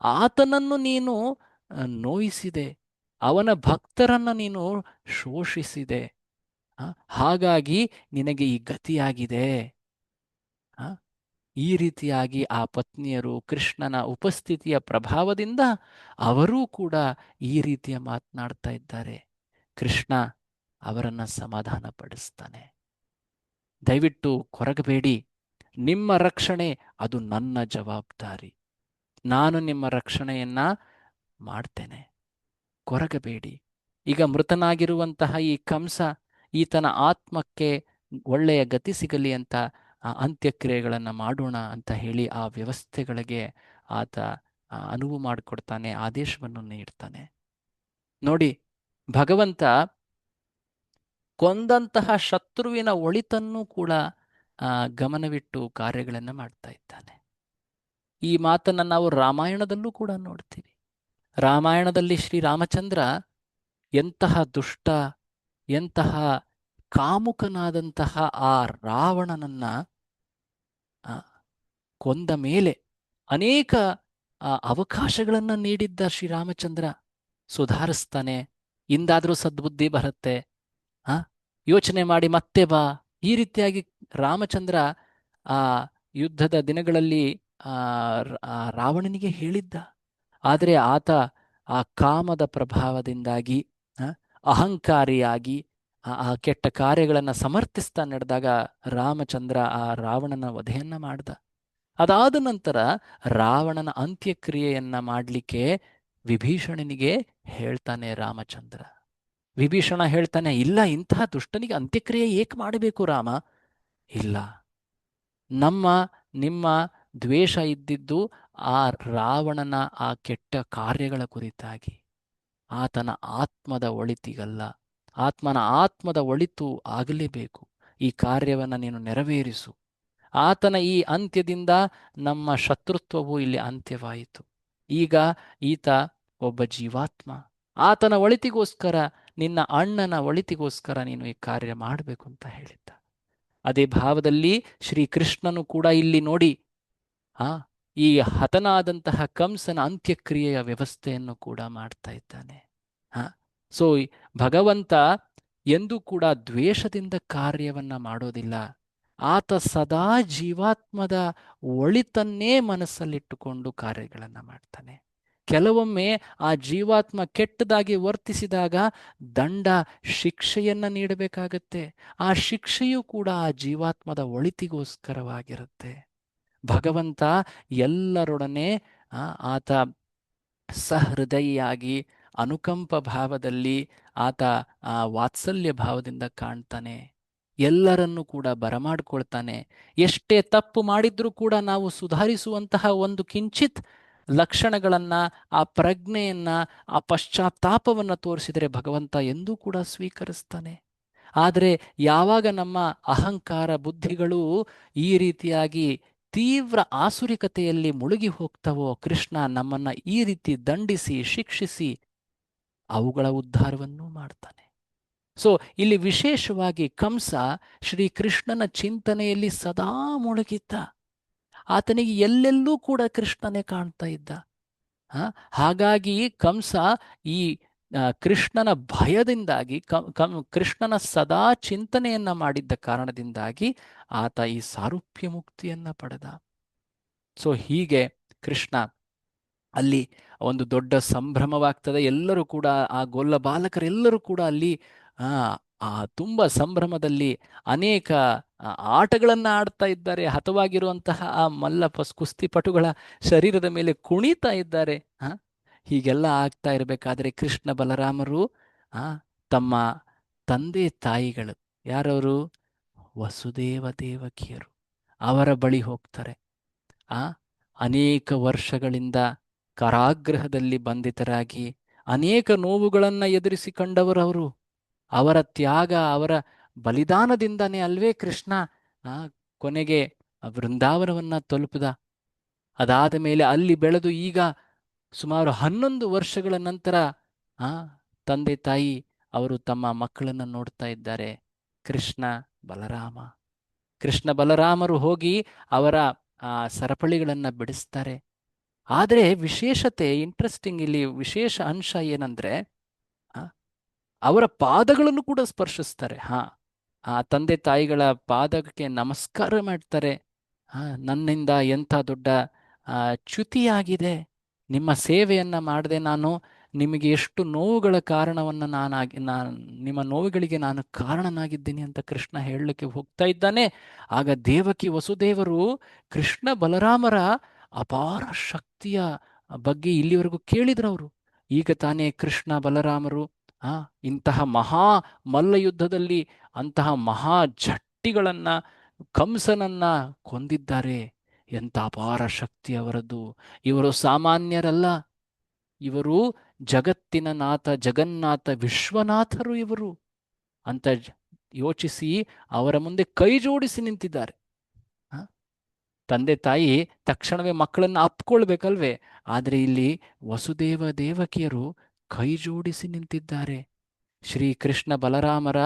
ಆತನನ್ನು ನೀನು ನೋಯಿಸಿದೆ, ಅವನ ಭಕ್ತರನ್ನ ನೀನು ಶೋಷಿಸಿದೆ. ಹಾಗಾಗಿ ನಿನಗೆ ಈ ಗತಿಯಾಗಿದೆ. ಈ ರೀತಿಯಾಗಿ ಆ ಪತ್ನಿಯರು ಕೃಷ್ಣನ ಉಪಸ್ಥಿತಿಯ ಪ್ರಭಾವದಿಂದ ಅವರೂ ಕೂಡ ಈ ರೀತಿಯ ಮಾತನಾಡ್ತಾ ಇದ್ದಾರೆ. ಕೃಷ್ಣ ಅವರನ್ನ ಸಮಾಧಾನ ಪಡಿಸ್ತಾನೆ. ದಯವಿಟ್ಟು ಕೊರಗಬೇಡಿ, ನಿಮ್ಮ ರಕ್ಷಣೆ ಅದು ನನ್ನ ಜವಾಬ್ದಾರಿ, ನಾನು ನಿಮ್ಮ ರಕ್ಷಣೆಯನ್ನ ಮಾಡ್ತೇನೆ, ಕೊರಗಬೇಡಿ. ಈಗ ಮೃತನಾಗಿರುವಂತಹ ಈ ಕಂಸ, ಈತನ ಆತ್ಮಕ್ಕೆ ಒಳ್ಳೆಯ ಗತಿ ಸಿಗಲಿ ಅಂತ ಅಂತ್ಯಕ್ರಿಯೆಗಳನ್ನು ಮಾಡೋಣ ಅಂತ ಹೇಳಿ ಆ ವ್ಯವಸ್ಥೆಗಳಿಗೆ ಆತ ಅನುವು ಮಾಡಿಕೊಡ್ತಾನೆ, ಆದೇಶವನ್ನು ನೀಡ್ತಾನೆ. ನೋಡಿ, ಭಗವಂತ ಕೊಂದಂತಹ ಶತ್ರುವಿನ ಒಳಿತನ್ನು ಕೂಡ ಗಮನವಿಟ್ಟು ಕಾರ್ಯಗಳನ್ನು ಮಾಡ್ತಾ ಇದ್ದಾನೆ. ಈ ಮಾತನ್ನು ನಾವು ರಾಮಾಯಣದಲ್ಲೂ ಕೂಡ ನೋಡ್ತೀವಿ. ರಾಮಾಯಣದಲ್ಲಿ ಶ್ರೀರಾಮಚಂದ್ರ ಎಂತಹ ದುಷ್ಟ, ಎಂತಹ ಕಾಮುಕನಾದಂತಹ ಆ ರಾವಣನನ್ನ ಕೊಂದ ಮೇಲೆ ಅನೇಕ ಅವಕಾಶಗಳನ್ನು ನೀಡಿದ್ದ ಶ್ರೀರಾಮಚಂದ್ರ ಸುಧಾರಿಸ್ತಾನೆ, ಇಂದಾದರೂ ಸದ್ಬುದ್ಧಿ ಬರುತ್ತೆ, ಯೋಚನೆ ಮಾಡಿ ಮತ್ತೆ ಬಾ. ಈ ರೀತಿಯಾಗಿ ರಾಮಚಂದ್ರ ಆ ಯುದ್ಧದ ದಿನಗಳಲ್ಲಿ ರಾವಣನಿಗೆ ಹೇಳಿದ್ದ. ಆದರೆ ಆತ ಆ ಕಾಮದ ಪ್ರಭಾವದಿಂದಾಗಿ ಆ, ಅಹಂಕಾರಿಯಾಗಿ ಆ ಕೆಟ್ಟ ಕಾರ್ಯಗಳನ್ನು ಸಮರ್ಥಿಸ್ತಾ ನಡೆದಾಗ ರಾಮಚಂದ್ರ ಆ ರಾವಣನ ವಧೆಯನ್ನ ಮಾಡ್ದ. ಅದಾದ ನಂತರ ರಾವಣನ ಅಂತ್ಯಕ್ರಿಯೆಯನ್ನ ಮಾಡಲಿಕ್ಕೆ ವಿಭೀಷಣನಿಗೆ ಹೇಳ್ತಾನೆ ರಾಮಚಂದ್ರ. ವಿಭೀಷಣ ಹೇಳ್ತಾನೆ, ಇಲ್ಲ, ಇಂತಹ ದುಷ್ಟನಿಗೆ ಅಂತ್ಯಕ್ರಿಯೆ ಏಕೆ ಮಾಡಬೇಕು ರಾಮ? ಇಲ್ಲ, ನಮ್ಮ ನಿಮ್ಮ ದ್ವೇಷ ಇದ್ದಿದ್ದು ಆ ರಾವಣನ ಆ ಕೆಟ್ಟ ಕಾರ್ಯಗಳ ಕುರಿತಾಗಿ, ಆತನ ಆತ್ಮದ ಒಳಿತಿಗಲ್ಲ. ಆತ್ಮದ ಒಳಿತು ಆಗಲೇಬೇಕು. ಈ ಕಾರ್ಯವನ್ನು ನೀನು ನೆರವೇರಿಸು. ಆತನ ಈ ಅಂತ್ಯದಿಂದ ನಮ್ಮ ಶತ್ರುತ್ವವು ಇಲ್ಲಿ ಅಂತ್ಯವಾಯಿತು. ಈಗ ಈತ ಒಬ್ಬ ಜೀವಾತ್ಮ. ಆತನ ಒಳಿತಿಗೋಸ್ಕರ, ನಿನ್ನ ಅಣ್ಣನ ಒಳಿತಿಗೋಸ್ಕರ ನೀನು ಈ ಕಾರ್ಯ ಮಾಡಬೇಕು ಅಂತ ಹೇಳಿದ್ದ. ಅದೇ ಭಾವದಲ್ಲಿ ಶ್ರೀಕೃಷ್ಣನು ಕೂಡ ಇಲ್ಲಿ ನೋಡಿ ಆ ಈ ಹತನಾದಂತಹ ಕಂಸನ ಅಂತ್ಯಕ್ರಿಯೆಯ ವ್ಯವಸ್ಥೆಯನ್ನು ಕೂಡ ಮಾಡ್ತಾ ಇದ್ದಾನೆ. ಸೊ ಭಗವಂತ ಎಂದೂ ಕೂಡ ದ್ವೇಷದಿಂದ ಕಾರ್ಯವನ್ನ ಮಾಡೋದಿಲ್ಲ. ಆತ ಸದಾ ಜೀವಾತ್ಮದ ಒಳಿತನ್ನೇ ಮನಸ್ಸಲ್ಲಿಟ್ಟುಕೊಂಡು ಕಾರ್ಯಗಳನ್ನು ಮಾಡ್ತಾನೆ. ಕೆಲವೊಮ್ಮೆ ಆ ಜೀವಾತ್ಮ ಕೆಟ್ಟದಾಗಿ ವರ್ತಿಸಿದಾಗ ದಂಡ ಶಿಕ್ಷೆಯನ್ನ ನೀಡಬೇಕಾಗತ್ತೆ. ಆ ಶಿಕ್ಷೆಯೂ ಕೂಡ ಆ ಜೀವಾತ್ಮದ ಒಳಿತಿಗೋಸ್ಕರವಾಗಿರುತ್ತೆ. ಭಗವಂತ ಎಲ್ಲರೊಡನೆ ಆತ ಸಹೃದಯಿಯಾಗಿ ಅನುಕಂಪ ಭಾವದಲ್ಲಿ ಆತ ಆ ವಾತ್ಸಲ್ಯ ಭಾವದಿಂದ ಕಾಣ್ತಾನೆ. ಎಲ್ಲರನ್ನೂ ಕೂಡ ಬರಮಾಡ್ಕೊಳ್ತಾನೆ. ಎಷ್ಟೇ ತಪ್ಪು ಮಾಡಿದ್ರೂ ಕೂಡ ನಾವು ಸುಧಾರಿಸುವಂತಹ ಒಂದು ಕಿಂಚಿತ್ ಲಕ್ಷಣಗಳನ್ನ, ಆ ಪ್ರಜ್ಞೆಯನ್ನ, ಆ ಪಶ್ಚಾತ್ತಾಪವನ್ನು ತೋರಿಸಿದರೆ ಭಗವಂತ ಎಂದೂ ಕೂಡ ಸ್ವೀಕರಿಸ್ತಾನೆ. ಆದರೆ ಯಾವಾಗ ನಮ್ಮ ಅಹಂಕಾರ ಬುದ್ಧಿಗಳು ಈ ರೀತಿಯಾಗಿ ತೀವ್ರ ಆಸುರಿಕತೆಯಲ್ಲಿ ಮುಳುಗಿ ಹೋಗ್ತವೋ, ಕೃಷ್ಣ ನಮ್ಮನ್ನ ಈ ರೀತಿ ದಂಡಿಸಿ ಶಿಕ್ಷಿಸಿ ಅವುಗಳ ಉದ್ಧಾರವನ್ನೂ ಮಾಡ್ತಾನೆ. ಸೊ ಇಲ್ಲಿ ವಿಶೇಷವಾಗಿ ಕಂಸ ಶ್ರೀಕೃಷ್ಣನ ಚಿಂತನೆಯಲ್ಲಿ ಸದಾ ಮುಳುಗಿದ್ದ. ಆತನಿಗೆ ಎಲ್ಲೆಲ್ಲೂ ಕೂಡ ಕೃಷ್ಣನೇ ಕಾಣ್ತಾ ಇದ್ದ. ಹಾಗಾಗಿ ಕಂಸ ಈ ಕೃಷ್ಣನ ಭಯದಿಂದಾಗಿ, ಕೃಷ್ಣನ ಸದಾ ಚಿಂತನೆಯನ್ನ ಮಾಡಿದ್ದ ಕಾರಣದಿಂದಾಗಿ ಆತ ಈ ಸಾರೂಪ್ಯ ಮುಕ್ತಿಯನ್ನ ಪಡೆದ. ಸೊ ಹೀಗೆ ಕೃಷ್ಣ ಅಲ್ಲಿ ಒಂದು ದೊಡ್ಡ ಸಂಭ್ರಮವಾಗ್ತದೆ. ಎಲ್ಲರೂ ಕೂಡ ಆ ಗೊಲ್ಲ ಬಾಲಕರೆಲ್ಲರೂ ಕೂಡ ಅಲ್ಲಿ ತುಂಬ ಸಂಭ್ರಮದಲ್ಲಿ ಅನೇಕ ಆಟಗಳನ್ನ ಆಡ್ತಾ ಇದ್ದಾರೆ. ಹತವಾಗಿರುವಂತಹ ಆ ಕುಸ್ತಿಪಟುಗಳ ಶರೀರದ ಮೇಲೆ ಕುಣಿತಾ ಇದ್ದಾರೆ. ಹೀಗೆಲ್ಲ ಆಗ್ತಾ ಇರಬೇಕಾದ್ರೆ ಕೃಷ್ಣ ಬಲರಾಮರು ತಮ್ಮ ತಂದೆ ತಾಯಿಗಳು, ಯಾರವರು? ವಸುದೇವ ದೇವಕಿಯರು, ಅವರ ಬಳಿ ಹೋಗ್ತಾರೆ. ಅನೇಕ ವರ್ಷಗಳಿಂದ ಕಾರಾಗೃಹದಲ್ಲಿ ಬಂಧಿತರಾಗಿ ಅನೇಕ ನೋವುಗಳನ್ನು ಎದುರಿಸಿಕೊಂಡವರು. ಅವರ ತ್ಯಾಗ, ಅವರ ಬಲಿದಾನದಿಂದಾನೇ ಅಲ್ವೇ ಕೃಷ್ಣ ಕೊನೆಗೆ ವೃಂದಾವನವನ್ನ ತಲುಪಿದ. ಅದಾದ ಮೇಲೆ ಅಲ್ಲಿ ಬೆಳೆದು ಈಗ ಸುಮಾರು 11 ವರ್ಷಗಳ ನಂತರ ತಂದೆ ತಾಯಿ ಅವರು ತಮ್ಮ ಮಕ್ಕಳನ್ನು ನೋಡ್ತಾ ಇದ್ದಾರೆ. ಕೃಷ್ಣ ಬಲರಾಮ. ಕೃಷ್ಣ ಬಲರಾಮರು ಹೋಗಿ ಅವರ ಸರಪಳಿಗಳನ್ನ ಬಿಡಿಸ್ತಾರೆ. ಆದರೆ ವಿಶೇಷತೆ, ಇಂಟ್ರೆಸ್ಟಿಂಗ್, ಇಲ್ಲಿ ವಿಶೇಷ ಅಂಶ ಏನಂದ್ರೆ ಅವರ ಪಾದಗಳನ್ನು ಕೂಡ ಸ್ಪರ್ಶಿಸ್ತಾರೆ. ಆ ತಂದೆ ತಾಯಿಗಳ ಪಾದಕ್ಕೆ ನಮಸ್ಕಾರ ಮಾಡ್ತಾರೆ. ನನ್ನಿಂದ ಎಂಥ ದೊಡ್ಡ ಚ್ಯುತಿಯಾಗಿದೆ, ನಿಮ್ಮ ಸೇವೆಯನ್ನ ಮಾಡದೆ ನಾನು ನಿಮಗೆ ಎಷ್ಟು ನೋವುಗಳ ಕಾರಣವನ್ನು ನಿಮ್ಮ ನೋವುಗಳಿಗೆ ನಾನು ಕಾರಣನಾಗಿದ್ದೀನಿ ಅಂತ ಕೃಷ್ಣ ಹೇಳಲಿಕ್ಕೆ ಹೋಗ್ತಾ ಇದ್ದಾನೆ. ಆಗ ದೇವಕಿ ವಸುದೇವರು ಕೃಷ್ಣ ಬಲರಾಮರ ಅಪಾರ ಶಕ್ತಿಯ ಬಗ್ಗೆ ಇಲ್ಲಿವರೆಗೂ ಕೇಳಿದ್ರವರು. ಈಗ ತಾನೇ ಕೃಷ್ಣ ಬಲರಾಮರು ಇಂತಹ ಮಹಾ ಮಲ್ಲ ಯುದ್ಧದಲ್ಲಿ ಅಂತಹ ಮಹಾ ಜಟ್ಟಿಗಳನ್ನ, ಕಂಸನನ್ನ ಕೊಂದಿದ್ದಾರೆ. ಎಂಥ ಅಪಾರ ಶಕ್ತಿ ಅವರದ್ದು. ಇವರು ಸಾಮಾನ್ಯರಲ್ಲ, ಇವರು ಜಗತ್ತಿನ ನಾಥ, ಜಗನ್ನಾಥ, ವಿಶ್ವನಾಥರು ಇವರು ಅಂತ ಯೋಚಿಸಿ ಅವರ ಮುಂದೆ ಕೈ ಜೋಡಿಸಿ ನಿಂತಿದ್ದಾರೆ. ತಂದೆ ತಾಯಿ ತಕ್ಷಣವೇ ಮಕ್ಕಳನ್ನ ಅಪ್ಕೊಳ್ಬೇಕಲ್ವೇ? ಆದರೆ ಇಲ್ಲಿ ವಸುದೇವ ದೇವಕಿಯರು ಕೈ ಜೋಡಿಸಿ ನಿಂತಿದ್ದಾರೆ. ಶ್ರೀಕೃಷ್ಣ ಬಲರಾಮರ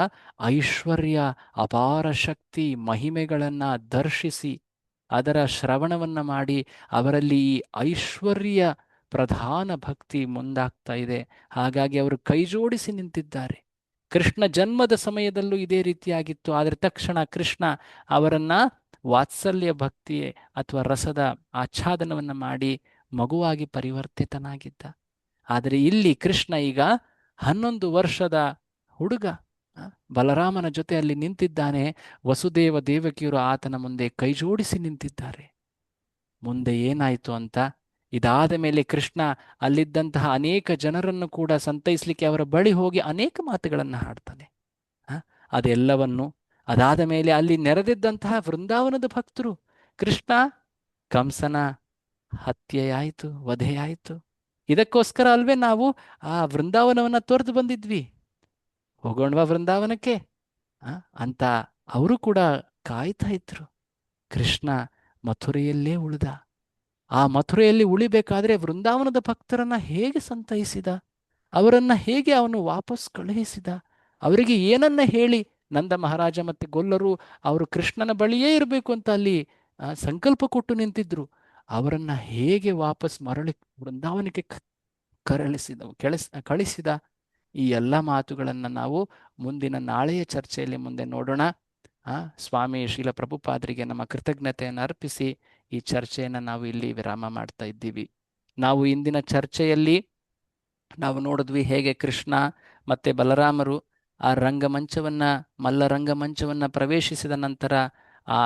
ಐಶ್ವರ್ಯ, ಅಪಾರ ಶಕ್ತಿ, ಮಹಿಮೆಗಳನ್ನ ದರ್ಶಿಸಿ ಅದರ ಶ್ರವಣವನ್ನ ಮಾಡಿ ಅವರಲ್ಲಿ ಈ ಐಶ್ವರ್ಯ ಪ್ರಧಾನ ಭಕ್ತಿ ಮುಂದಾಗ್ತಾ ಇದೆ. ಹಾಗಾಗಿ ಅವರು ಕೈ ಜೋಡಿಸಿ ನಿಂತಿದ್ದಾರೆ. ಕೃಷ್ಣ ಜನ್ಮದ ಸಮಯದಲ್ಲೂ ಇದೇ ರೀತಿಯಾಗಿತ್ತು. ಆದರೆ ತಕ್ಷಣ ಕೃಷ್ಣ ಅವರನ್ನ ವಾತ್ಸಲ್ಯ ಭಕ್ತಿ ಅಥವಾ ರಸದ ಆಚ್ಛಾದನವನ್ನ ಮಾಡಿ ಮಗುವಾಗಿ ಪರಿವರ್ತಿತನಾಗಿದ್ದ. ಆದರೆ ಇಲ್ಲಿ ಕೃಷ್ಣ ಈಗ 11 ವರ್ಷದ ಹುಡುಗ, ಆ, ಬಲರಾಮನ ಜೊತೆ ಅಲ್ಲಿ ನಿಂತಿದ್ದಾನೆ. ವಸುದೇವ ದೇವಕಿಯರು ಆತನ ಮುಂದೆ ಕೈ ಜೋಡಿಸಿ ನಿಂತಿದ್ದಾರೆ. ಮುಂದೆ ಏನಾಯಿತು ಅಂತ, ಇದಾದ ಮೇಲೆ ಕೃಷ್ಣ ಅಲ್ಲಿದ್ದಂತಹ ಅನೇಕ ಜನರನ್ನು ಕೂಡ ಸಂತೈಸಲಿಕ್ಕೆ ಅವರ ಬಳಿ ಹೋಗಿ ಅನೇಕ ಮಾತುಗಳನ್ನು ಹಾಡ್ತಾನೆ. ಆ, ಅದೆಲ್ಲವನ್ನು ಅದಾದ ಮೇಲೆ ಅಲ್ಲಿ ನೆರೆದಿದ್ದಂತಹ ವೃಂದಾವನದ ಭಕ್ತರು, ಕೃಷ್ಣ ಕಂಸನ ಹತ್ಯೆಯಾಯಿತು, ವಧೆಯಾಯಿತು, ಇದಕ್ಕೋಸ್ಕರ ಅಲ್ವೇ ನಾವು ಆ ವೃಂದಾವನವನ್ನ ತೊರೆದು ಬಂದಿದ್ವಿ, ಹೋಗೋಣವಾ ವೃಂದಾವನಕ್ಕೆ ಆ, ಅಂತ ಅವರು ಕೂಡ ಕಾಯ್ತಾ ಇದ್ರು. ಕೃಷ್ಣ ಮಥುರೆಯಲ್ಲೇ ಉಳಿದ. ಆ ಮಥುರೆಯಲ್ಲಿ ಉಳಿಬೇಕಾದ್ರೆ ವೃಂದಾವನದ ಭಕ್ತರನ್ನ ಹೇಗೆ ಸಂತೈಸಿದ, ಅವರನ್ನ ಹೇಗೆ ಅವನು ವಾಪಸ್ ಕಳುಹಿಸಿದ, ಅವರಿಗೆ ಏನನ್ನ ಹೇಳಿ, ನಂದ ಮಹಾರಾಜ ಮತ್ತೆ ಗೊಲ್ಲರು ಅವರು ಕೃಷ್ಣನ ಬಳಿಯೇ ಇರಬೇಕು ಅಂತ ಅಲ್ಲಿ ಸಂಕಲ್ಪ ಕೊಟ್ಟು ನಿಂತಿದ್ರು. ಅವರನ್ನ ಹೇಗೆ ವಾಪಸ್ ಮರಳಿ ವೃಂದಾವನಕ್ಕೆ ಕಳಿಸಿದ, ಈ ಎಲ್ಲ ಮಾತುಗಳನ್ನು ನಾವು ಮುಂದಿನ ನಾಳೆಯ ಚರ್ಚೆಯಲ್ಲಿ ಮುಂದೆ ನೋಡೋಣ. ಸ್ವಾಮಿ ಶ್ರೀಲ ಪ್ರಭುಪಾದರಿಗೆ ನಮ್ಮ ಕೃತಜ್ಞತೆಯನ್ನು ಅರ್ಪಿಸಿ ಈ ಚರ್ಚೆಯನ್ನು ನಾವು ಇಲ್ಲಿ ವಿರಾಮ ಮಾಡ್ತಾ ಇದ್ದೀವಿ. ನಾವು ಇಂದಿನ ಚರ್ಚೆಯಲ್ಲಿ ನಾವು ನೋಡಿದ್ವಿ ಹೇಗೆ ಕೃಷ್ಣ ಮತ್ತೆ ಬಲರಾಮರು ಆ ರಂಗಮಂಚವನ್ನ, ಮಲ್ಲ ರಂಗಮಂಚವನ್ನ ಪ್ರವೇಶಿಸಿದ ನಂತರ ಆ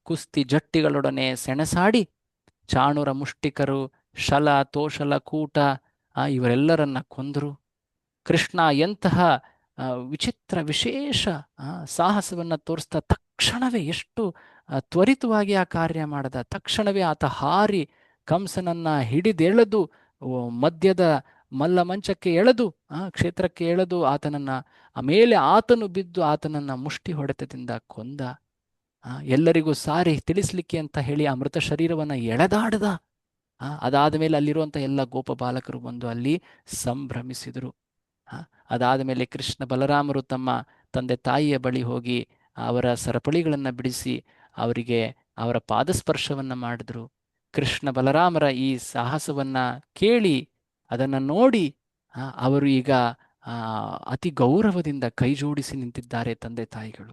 ಕುಸ್ತಿ ಜಟ್ಟಿಗಳೊಡನೆ ಸೆಣಸಾಡಿ ಚಾಣೂರ ಮುಷ್ಟಿಕರು, ಶಲ ತೋಷಲ ಕೂಟ ಇವರೆಲ್ಲರನ್ನ ಕೊಂದರು. ಕೃಷ್ಣ ಎಂತಹ ವಿಚಿತ್ರ ವಿಶೇಷ ಸಾಹಸವನ್ನು ತೋರಿಸ್ತಾ ತಕ್ಷಣವೇ ಎಷ್ಟು ತ್ವರಿತವಾಗಿ ಆ ಕಾರ್ಯ ಮಾಡದ. ತಕ್ಷಣವೇ ಆತ ಹಾರಿ ಕಂಸನನ್ನ ಹಿಡಿದೆಳೆದು ಮಧ್ಯದ ಮಲ್ಲ ಮಂಚಕ್ಕೆ ಎಳೆದು ಕ್ಷೇತ್ರಕ್ಕೆ ಎಳೆದು ಆತನನ್ನ, ಆಮೇಲೆ ಆತನು ಬಿದ್ದು ಆತನನ್ನ ಮುಷ್ಟಿ ಹೊಡೆತದಿಂದ ಕೊಂದ. ಎಲ್ಲರಿಗೂ ಸಾರಿ ತಿಳಿಸ್ಲಿಕ್ಕೆ ಅಂತ ಹೇಳಿ ಆ ಮೃತ ಶರೀರವನ್ನ ಎಳೆದಾಡದ. ಅದಾದ ಮೇಲೆ ಅಲ್ಲಿರುವಂಥ ಎಲ್ಲ ಗೋಪ ಬಾಲಕರು ಬಂದು ಅಲ್ಲಿ ಸಂಭ್ರಮಿಸಿದರು. ಅದಾದ ಮೇಲೆ ಕೃಷ್ಣ ಬಲರಾಮರು ತಮ್ಮ ತಂದೆ ತಾಯಿಯ ಬಳಿ ಹೋಗಿ ಅವರ ಸರಪಳಿಗಳನ್ನು ಬಿಡಿಸಿ ಅವರಿಗೆ ಅವರ ಪಾದಸ್ಪರ್ಶವನ್ನು ಮಾಡಿದ್ರು. ಕೃಷ್ಣ ಬಲರಾಮರ ಈ ಸಾಹಸವನ್ನ ಕೇಳಿ ಅದನ್ನು ನೋಡಿ ಅವರು ಈಗ ಅತಿ ಗೌರವದಿಂದ ಕೈ ಜೋಡಿಸಿ ನಿಂತಿದ್ದಾರೆ ತಂದೆ ತಾಯಿಗಳು.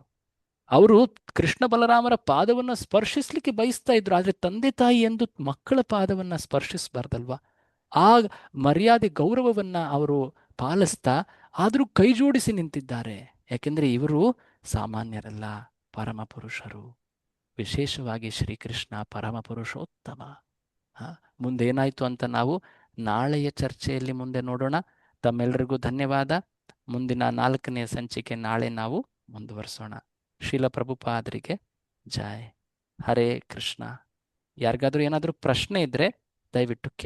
ಅವರು ಕೃಷ್ಣ ಬಲರಾಮರ ಪಾದವನ್ನು ಸ್ಪರ್ಶಿಸ್ಲಿಕ್ಕೆ ಬಯಸ್ತಾ ಇದ್ರು, ಆದರೆ ತಂದೆ ತಾಯಿ ಎಂದು ಮಕ್ಕಳ ಪಾದವನ್ನ ಸ್ಪರ್ಶಿಸಬಾರ್ದಲ್ವಾ? ಆ ಮರ್ಯಾದೆ ಗೌರವವನ್ನ ಅವರು ಪಾಲಿಸ್ತಾ ಆದರೂ ಕೈ ಜೋಡಿಸಿ ನಿಂತಿದ್ದಾರೆ. ಯಾಕೆಂದ್ರೆ ಇವರು ಸಾಮಾನ್ಯರಲ್ಲ, ಪರಮ ಪುರುಷರು, ವಿಶೇಷವಾಗಿ ಶ್ರೀಕೃಷ್ಣ ಪರಮ ಪುರುಷೋತ್ತಮ. ಮುಂದೇನಾಯ್ತು ಅಂತ ನಾವು ನಾಳೆಯ ಚರ್ಚೆಯಲ್ಲಿ ಮುಂದೆ ನೋಡೋಣ. ತಮ್ಮೆಲ್ಲರಿಗೂ ಧನ್ಯವಾದ. ಮುಂದಿನ 4ನೇ ಸಂಚಿಕೆ ನಾಳೆ ನಾವು ಮುಂದುವರಿಸೋಣ. ಶ್ರೀಲ ಪ್ರಭುಪಾದರಿಗೆ ಜೈ. ಹರೇ ಕೃಷ್ಣ. ಯಾರಿಗಾದ್ರೂ ಏನಾದರೂ ಪ್ರಶ್ನೆ ಇದ್ರೆ ದಯವಿಟ್ಟು ಕೇಳಿ.